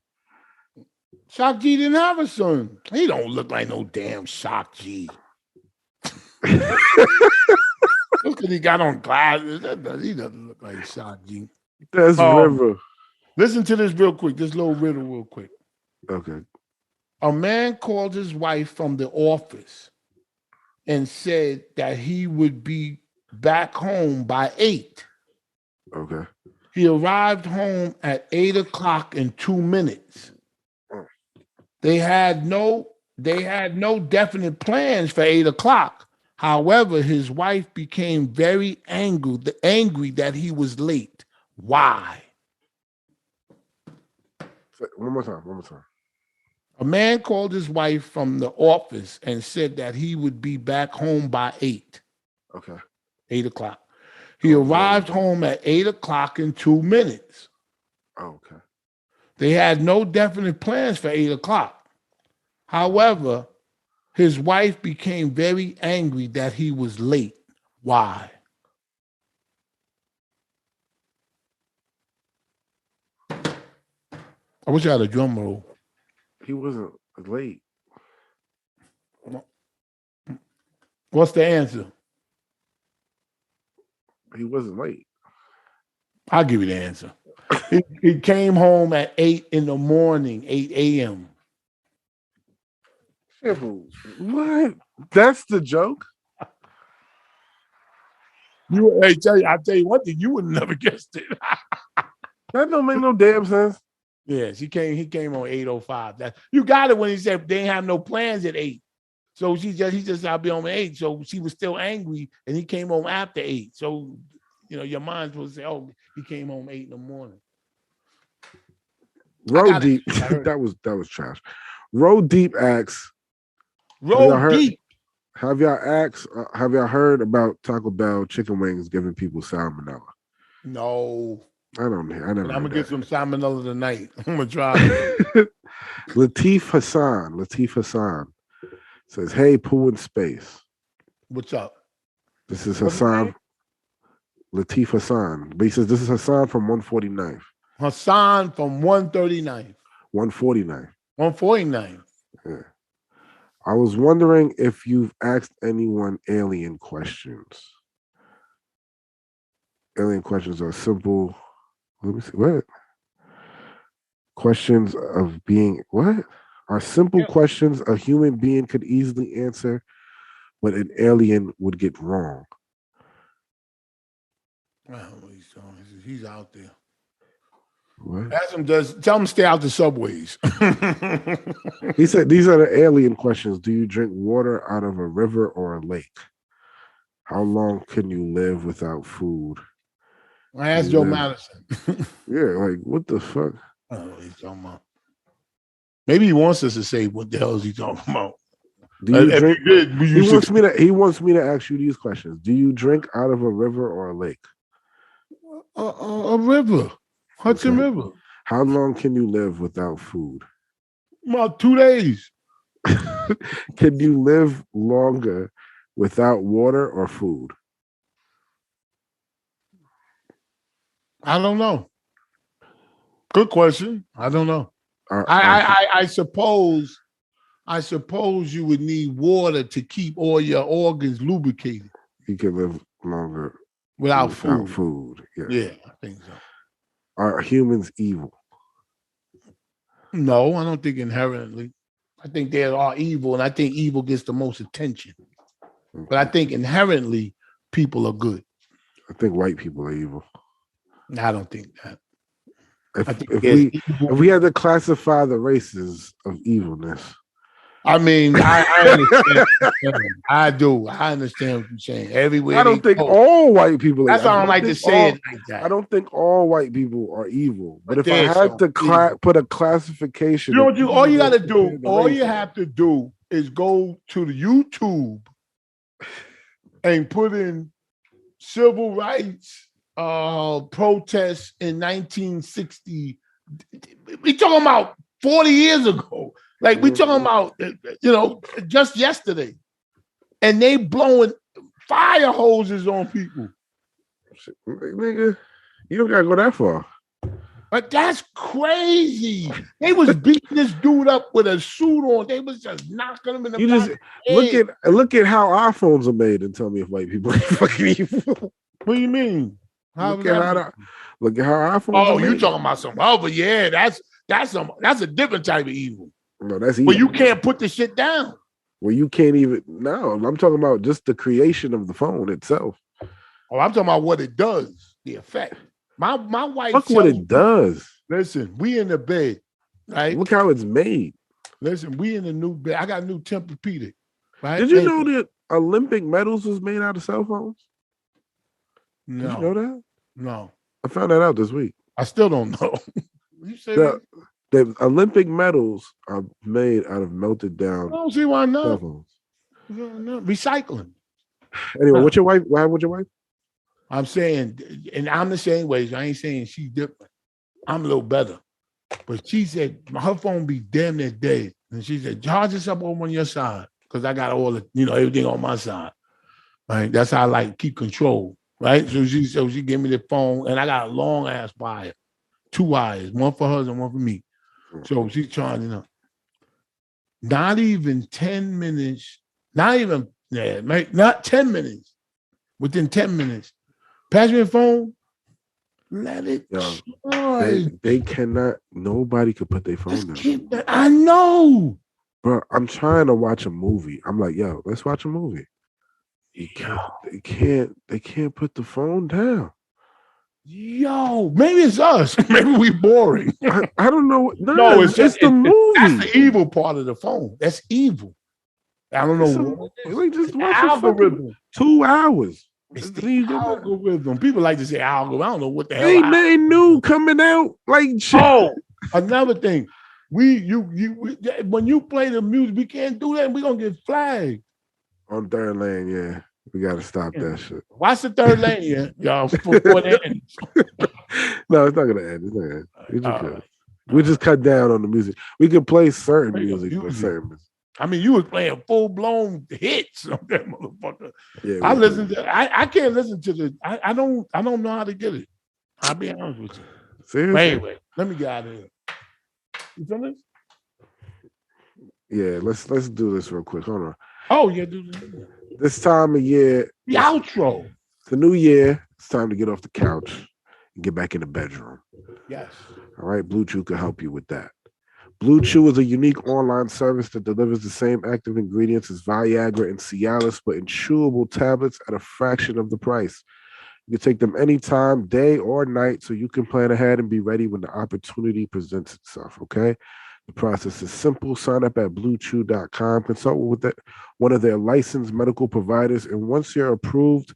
Shock G didn't have a son. He don't look like no damn Shock G. Because he got on glasses. He doesn't look like Shock G. That's River. Listen to this real quick. This little riddle real quick. Okay. A man called his wife from the office and said that he would be back home by 8. Okay. He arrived home at 8:02. They had no definite plans for 8:00. However, his wife became very angry that he was late. Why? One more time. A man called his wife from the office and said that he would be back home by 8. Okay. 8 o'clock. He arrived home at 8 o'clock in 2 minutes. Oh, okay. They had no definite plans for 8 o'clock. However, his wife became very angry that he was late. Why? I wish I had a drum roll. He wasn't late. What's the answer? He wasn't late. I'll give you the answer. He came home at 8 in the morning, 8 a.m. Shampoo. What? That's the joke? I tell you one thing, you would have never guessed it. That don't make no damn sense. Yes, he came on 8:05. That you got it when he said they ain't have no plans at 8. So he just I'll be home at 8. So she was still angry and he came home after 8. So your mind's supposed to say, oh, he came home 8 in the morning. Road Deep. that was trash. Road Deep asks. Road Deep. Have y'all heard about Taco Bell chicken wings giving people salmonella? No. I never. I'm gonna get some salmonella tonight. I'm gonna try. Latif Hassan says, "Hey, Poo N Space. What's up? This is Hassan. Latif Hassan. But he says this is Hassan from 149th. Hassan from 139th. 149. 149. Yeah. I was wondering if you've asked anyone alien questions. Alien questions are simple. Let me see. What? Questions of being, what? Are simple questions a human being could easily answer, but an alien would get wrong. Well, he's out there. What? Tell him to stay out the subways. He said these are the alien questions. Do you drink water out of a river or a lake? How long can you live without food? I asked Joe Madison. Yeah, like what the fuck? I don't know what he's talking about. Maybe he wants us to say what the hell is he talking about. Do you drink? He wants me to ask you these questions. Do you drink out of a river or a lake? A river. Hudson River. How long can you live without food? About 2 days. Can you live longer without water or food? I don't know. Good question. I don't know. I suppose you would need water to keep all your organs lubricated. You can live longer without food. Yeah, I think so. Are humans evil? No, I don't think inherently. I think they are evil, and I think evil gets the most attention. Okay. But I think inherently people are good. I think white people are evil. I don't think that. If we had to classify the races of evilness. I mean, I understand. I do. I understand what you're saying. Everywhere. I don't think all white people. That's why I don't like to say it like that. I don't think all white people are evil. But if I had to put a classification, you know what all you got to do, all you have to do is go to the YouTube and put in civil rights protests in 1960. We talking about 40 years ago. Like we talking about, just yesterday, and they blowing fire hoses on people. Nigga, you don't gotta go that far. But that's crazy. They was beating this dude up with a suit on. They was just knocking him in the. You just look at how our phones are made and tell me if white people are fucking evil. What do you mean? Look at how our phones. Oh, you talking about some other? Yeah, that's a different type of evil. No, that's evil. Well, you can't put the shit down. Well, you can't even. No, I'm talking about just the creation of the phone itself. Oh, I'm talking about what it does, the effect. My wife. Look what it does. Listen, we in the bed, right? Look how it's made. Listen, we in the new bed. I got a new Tempur-Pedic. Right? Did you know that Olympic medals was made out of cell phones? No. Did you know that? No. I found that out this week. I still don't know. You say that? The Olympic medals are made out of melted I down don't see why cell not. phones. Recycling. Anyway, Huh. what's your wife? Why with your wife? I'm saying, and I'm the same way. So I ain't saying she's different. I'm a little better. But she said her phone be damn near dead. And she said, charge this up over on your side. Because I got all the, everything on my side. Right. That's how I like keep control. Right. So she gave me the phone and I got a long ass wire. 2 wires, one for hers and one for me. So she's charging up. Not even 10 minutes, not even, not 10 minutes. Within 10 minutes. Pass me the phone. Let it charge. They cannot. Nobody could put their phone Let's down. keep that. I know. Bro, I'm trying to watch a movie. I'm like, yo, let's watch a movie. They can't put the phone down. Yo, maybe it's us. Maybe we boring. I don't know. No, It's the movie. That's the evil part of the phone. That's evil. I don't know. Like just watch algorithm. 2 hours. It's the algorithm. People like to say algorithm. I don't know what the hell. Ain't nothing new coming out. Like shit. Oh, another thing. When you play the music, we can't do that. And we're gonna get flagged. On third lane, yeah. We gotta stop that shit. Watch the third lane, yeah, y'all. No, it's not gonna end. It's not gonna end. We just good. We just cut down on the music. We could play certain music, but certain. I mean, you was playing full blown hits on that motherfucker. Yeah, I listen to. I can't listen to the. I don't know how to get it. I'll be honest with you. Seriously? Wait. Let me get out of here. You finished? Yeah, let's do this real quick. Hold on. Oh yeah, do this time of year. The outro. It's the new year. It's time to get off the couch and get back in the bedroom. Yes. All right, Blue Chew can help you with that. Blue Chew is a unique online service that delivers the same active ingredients as Viagra and Cialis, but in chewable tablets at a fraction of the price. You can take them anytime, day or night, so you can plan ahead and be ready when the opportunity presents itself, okay? The process is simple. Sign up at bluechew.com, consult with one of their licensed medical providers, and once you're approved,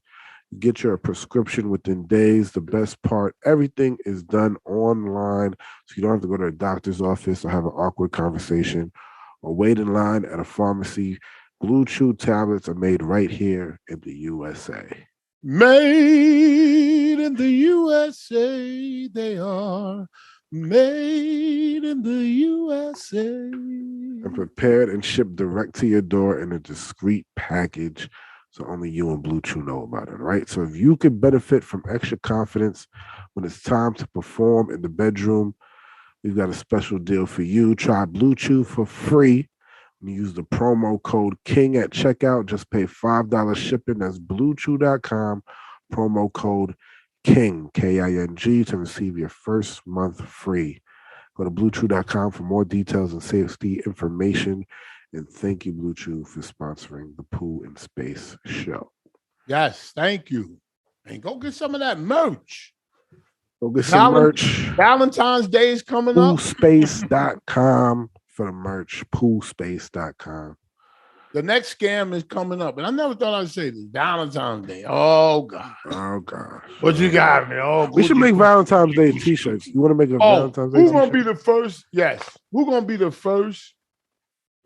get your prescription within days. The best part, everything is done online, so you don't have to go to a doctor's office or have an awkward conversation or wait in line at a pharmacy. Blue Chew tablets are made right here in the USA. Made in the USA, they are made in the USA. And prepared and shipped direct to your door in a discreet package. So only you and Blue Chew know about it, right? So if you could benefit from extra confidence when it's time to perform in the bedroom, we've got a special deal for you. Try Blue Chew for free. Use the promo code KING at checkout. Just pay $5 shipping. That's bluechew.com. Promo code KING, K-I-N-G, to receive your first month free. Go to bluechew.com for more details and safety information. And thank you, Blue Chew, for sponsoring the Poo N Space show. Yes, thank you. And go get some of that merch. Go get some merch. Valentine's Day is coming up. PooNSpace.com for the merch. PooNSpace.com. The next scam is coming up. And I never thought I'd say this. Valentine's Day. Oh, God. Oh, gosh. What you got, man? Oh, we should make Valentine's Day t-shirts. You want to make a Valentine's Day who's t-shirt? going to be the first? Yes. Who's going to be the first?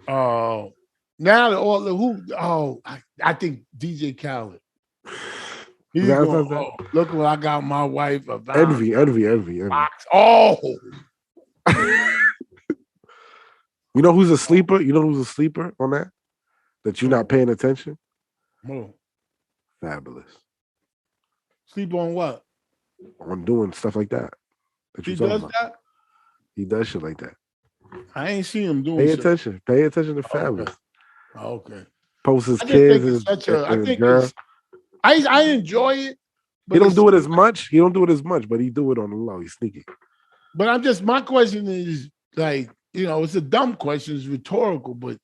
Now that all the I think DJ Khaled. He's going, look what I got my wife a envy. box. Oh. You know who's a sleeper? You know who's a sleeper on that? That you're not paying attention? Fabulous. Sleep on what? On doing stuff like that. He does that? He does shit like that. I ain't seen him doing Pay attention. Pay attention to Fabulous. Okay. Post his kids and his girl. I enjoy it. He don't do it as much. But he do it on the low. He's sneaky. But my question is like, it's a dumb question. It's rhetorical, but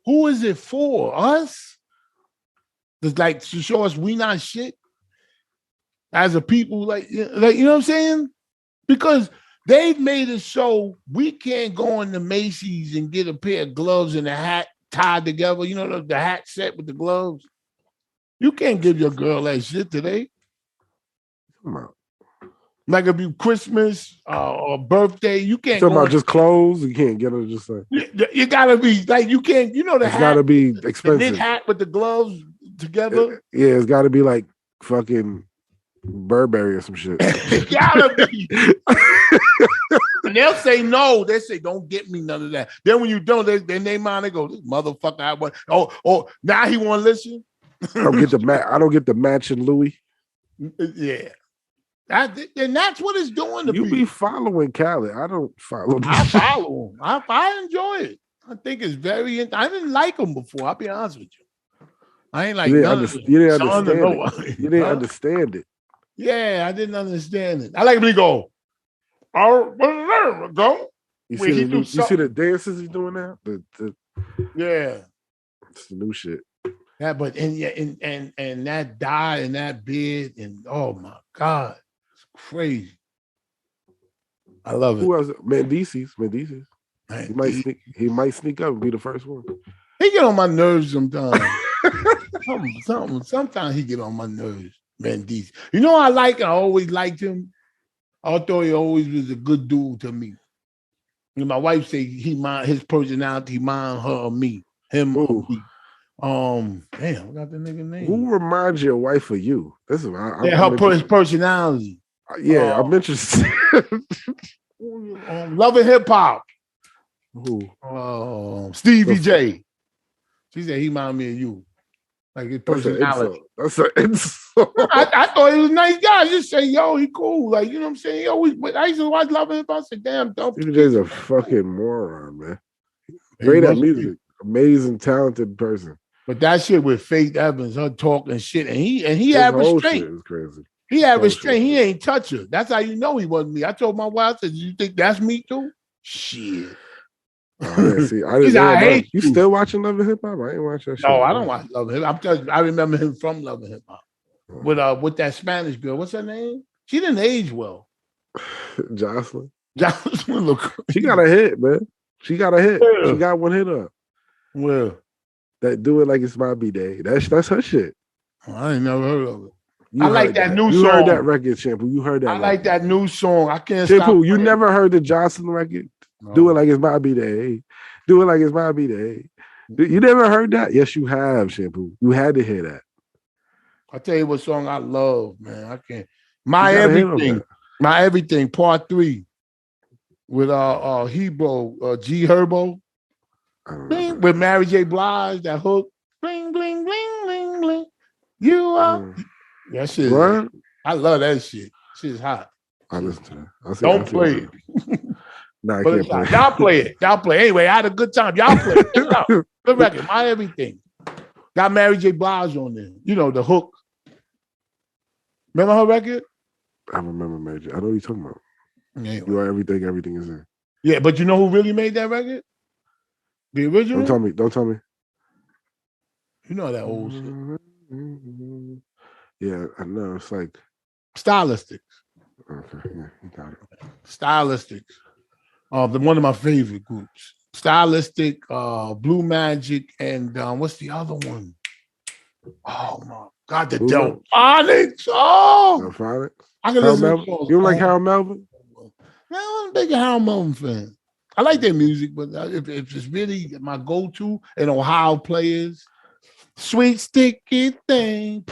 who is it for? Us? It's like to show us we not shit as a people, like you know what I'm saying? Because they've made it so we can't go into Macy's and get a pair of gloves and a hat tied together. You know, the hat set with the gloves. You can't give your girl that shit today. Come on. Like if you Christmas or birthday, you can't Talking go. about just clothes. You can't get it. Just like You gotta be like you can't. You know the it's hat, gotta be the knit expensive. hat with the gloves together. Yeah, it's gotta be like fucking Burberry or some shit. It gotta be. And they'll say no. They say don't get me none of that. Then when you don't, then they mind. They go, this motherfucker. I want. Oh, now he want to listen. I don't get the matching Louis. Yeah. And that's what it's doing to You people. be following Khaled. I don't follow. I follow him. I enjoy it. I think it's very. I didn't like him before. I'll be honest with you. I ain't like You none didn't, of it. you didn't understand it. You didn't understand it. Yeah, I didn't understand it. I like him to go. Oh, go. You Wait, see the dances he's doing now? Yeah. It's the new shit. Yeah, but and that dye and that beard and oh my God, it's crazy. I love it. Who else? Mendices. He might sneak up and be the first one. He get on my nerves sometimes. Sometimes he get on my nerves. Mendices. You know I always liked him. I thought he always was a good dude to me. And my wife say his personality mind her or me. Him or me. Damn, I got the nigga name. Who reminds your wife of you? This is his personality. Yeah, I'm interested. Love and Hip Hop. Who? Stevie J. She said he remind me of you. Like his personality. That's an insult. I thought he was a nice guy. I just say, yo, he cool. Like, you know what I'm saying? I used to watch Love and Hip Hop. I said, damn, dope. Stevie J's a fucking moron, man. Great at music. Amazing, talented person. But that shit with Faith Evans, her talking shit, and he had restraint. It was crazy. He had restraint. He ain't touch her. That's how you know he wasn't me. I told my wife, I said, you think that's me too? Shit. I didn't. You still watching Love and Hip Hop? I ain't watching that shit. No, I don't watch Love and Hip Hop. I'm telling you, I remember him from Love and Hip Hop. With that Spanish girl. What's her name? She didn't age well. Jocelyn look crazy. She got a hit, man. She got a hit. Yeah. She got one hit up. Well, that Do It Like It's My B-Day. That's her shit. I ain't never heard of it. I like that new song. You heard that record, Shampoo. You heard that. I like that new song. I can't Shampoo, stop. You never heard the Jocelyn record? No. Do It Like It's My B-Day. Do It Like It's My B-Day. You never heard that? Yes, you have, Shampoo. You had to hear that. I'll tell you what song I love, man. I can't. My Everything, part 3. With Hebro, G Herbo. With Mary J. Blige, that hook. Bling, bling, bling, bling, bling. You are. That shit. Right? I love that shit. Shit's hot. I listen to that. Don't play it. Nah, I can't play it. Y'all play it. Y'all play it. Anyway, I had a good time. Y'all play it. Good record. My Everything. Got Mary J. Blige on there. You know, the hook. Remember her record? I remember Mary J. I know what you're talking about. Anyway. You Are Everything is there. Yeah, but you know who really made that record? The original? Don't tell me. You know that old shit. Yeah, I know. It's like Stylistics. Okay, yeah, you got it. Stylistics. One of my favorite groups. Stylistic, Blue Magic, and what's the other one? Oh my God, the Delphonics. Oh, Delphonics. I can listen to you don't like Harold Melvin? No, I'm a big Harold Melvin fan. I like their music, but if it's really my go-to and Ohio players, Sweet Sticky Thing.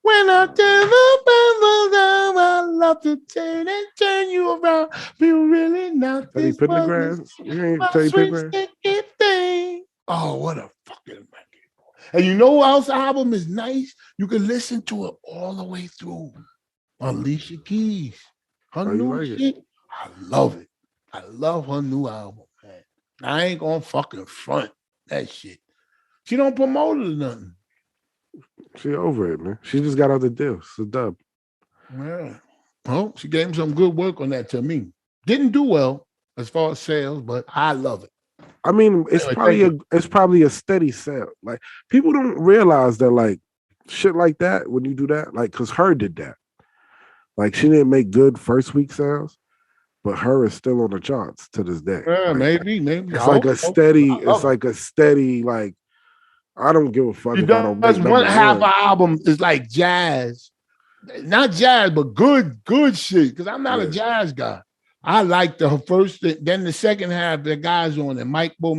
When I turn the bundle down, I love to turn you around. Feel really not this sweet sticky thing. Oh, what a fucking record. And you know what else album is nice? You can listen to it all the way through. Alicia Keys. Her new shit. I love it. I love her new album, man. I ain't gonna fucking front that shit. She don't promote it or nothing. She over it, man. She just got out the deal. It's a dub. Yeah. Well, she gave him some good work on that to me. Didn't do well as far as sales, but I love it. I mean, it's probably a steady sale. Like people don't realize that, like shit like that when you do that, like because her did that. Like she didn't make good first week sales, but her is still on the charts to this day. Yeah, like, maybe. It's like a steady. It's like a steady. Like I don't give a fuck if I don't make one half an album is like jazz, not jazz, but good shit. Because I'm not a jazz guy. I like the first, then the second half. The guys on it, Mike Will.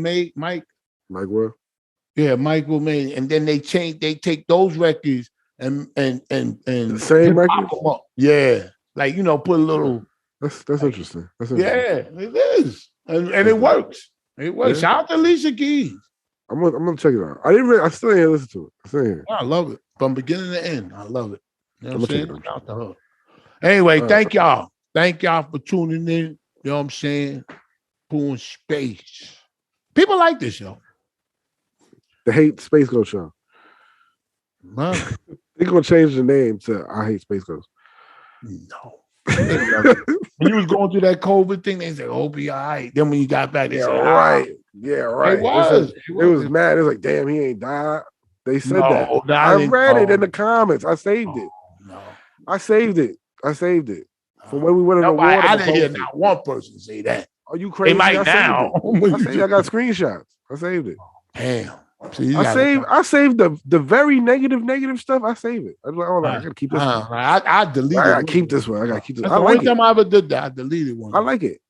Yeah, Mike Will, and then they take those records and the same records. Yeah, like put a little. That's interesting. That's interesting. Yeah, it is, and it works. It works. Yeah. Shout out to Alicia Keys. I'm gonna check it out. I still ain't listen to it. I love it from beginning to end. I love it. You know what I'm saying? Check it Shout out to her. Anyway, thank y'all. Thank y'all for tuning in. You know what I'm saying? Poo N Space. People like this show. The Hate Space Ghost Show. Man. They're gonna change the name to I Hate Space Ghost. No. When you was going through that COVID thing, they said, "Hope you all right." Then when you got back, they said, right. Yeah, right. It was mad. It was like, damn, he ain't died. They said that. I read it in the comments. I saved it. No. I saved it. From when we went in the water. I didn't hear not one person say that. Are you crazy? They might now. I got screenshots. I saved it. Damn. I saved the very negative stuff. I saved it. I was like, oh, I gotta keep this one. I deleted it. I gotta keep this one. I gotta keep this. I like it. Time I ever did that, I deleted one. I like it.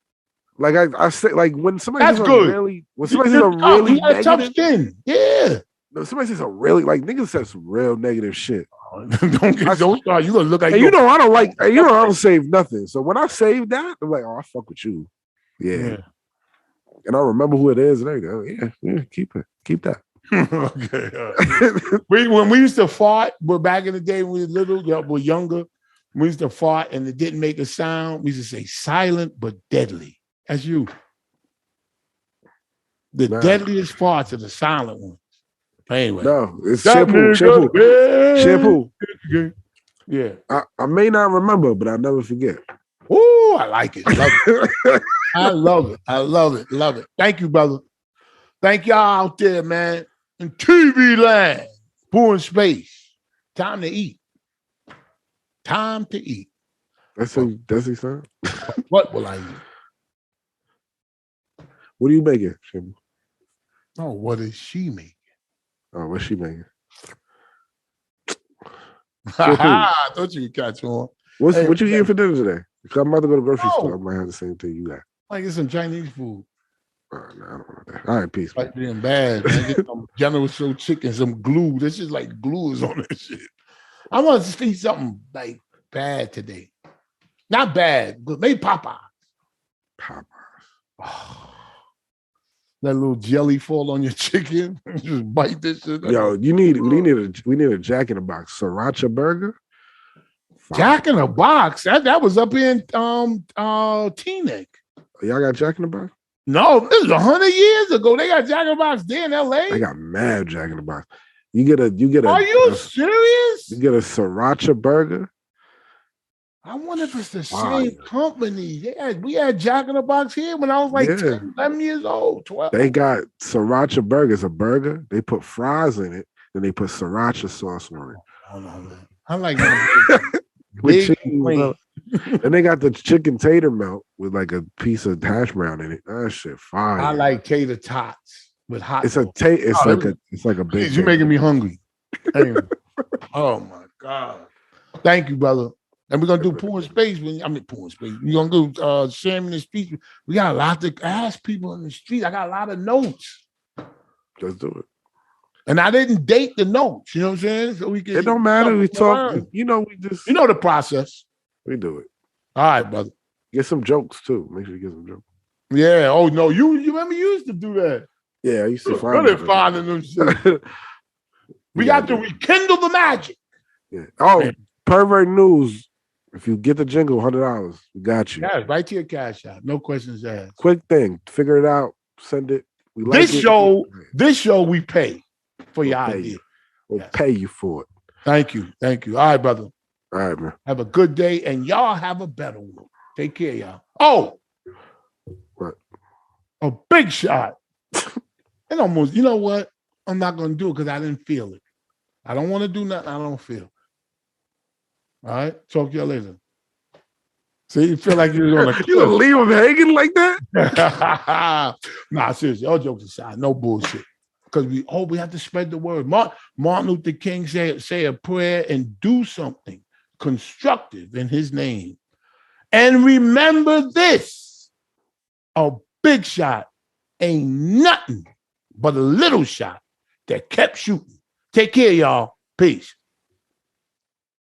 Like I say, like when somebody that's says good. When somebody says a really negative, tough skin. Yeah. No, somebody says a really niggas said some real negative shit. don't start. You gonna look like I don't like. I don't save nothing. So when I save that, I'm like, oh, I fuck with you. Yeah. And I remember who it is, and there you go. Yeah, keep it. Keep that. Okay. When we used to fart, but back in the day when we were little, we younger, we used to fart and it didn't make a sound. We used to say silent but deadly. That's you. The deadliest farts are the silent ones. Anyway. No, it's shampoo. Yeah. I may not remember, but I'll never forget. Oh, I like it. I love it. Love it. Thank you, brother. Thank y'all out there, man. In TV land. Poo N Space. Time to eat. Time to eat. That's his son. What will I eat? What are you making, Shampoo? Oh, what is she making? Oh, what's she making? I thought you could catch on. What you eating for dinner today? Because I'm about to go to the grocery store. I might have the same thing you got. I get some Chinese food. No, I don't want that. All right, peace. Like being bad. Man. Get some General Tso chicken, some glue. This is like glue is on this shit. I want to see something like bad today. Not bad, but maybe Popeyes. Oh, that little jelly fall on your chicken. Just bite this shit. Yo, we need a Jack in the Box sriracha burger. Jack in the Box. That was up in Teaneck. Y'all got Jack in the Box? No, this is 100 years ago. They got Jack in the Box there in LA. I got mad Jack in the Box. You get a. Are you serious? You get a sriracha burger. I wonder if it's the same company. We had Jack in the Box here when I was like 10, 11 years old, 12. They got sriracha burgers, a burger. They put fries in it, then they put sriracha sauce on it. Oh, no, man. I like that. With chicken. And they got the chicken tater melt with like a piece of hash brown in it. That shit fire. I like tater tots with hot. It's like a big. You're making me hungry. Anyway. Oh my God. Thank you, brother. And we're gonna do Poo N Space. Poo N Space. We're gonna do sharing the speech. We got a lot to ask people in the street. I got a lot of notes. Let's do it. And I didn't date the notes. You know what I'm saying? So we can. It don't matter. We talk. We just. You know the process. We do it. All right, brother. Get some jokes too. Make sure you get some jokes. Yeah. Oh no, you remember you used to do that. Yeah, I used to find them shit. We got to rekindle the magic. Yeah. Oh, man. Pervert news. If you get the jingle, $100, we got you. Yeah, right to your cash app. No questions asked. Quick thing. Figure it out. Send it. We like this show we pay for your idea. We'll pay you for it. Thank you. All right, brother. All right, man. Have a good day, and y'all have a better one. Take care, y'all. Oh, what? A big shot. And almost, you know what? I'm not going to do it because I didn't feel it. I don't want to do nothing I don't feel. All right? Talk to you later. See, you feel like you're on a You gonna leave him hanging like that? Nah, seriously. All jokes aside, no bullshit. Because we have to spread the word. Martin Luther King say a prayer and do something. constructive in his name. And remember this, a big shot ain't nothing but a little shot that kept shooting. Take care, y'all. Peace.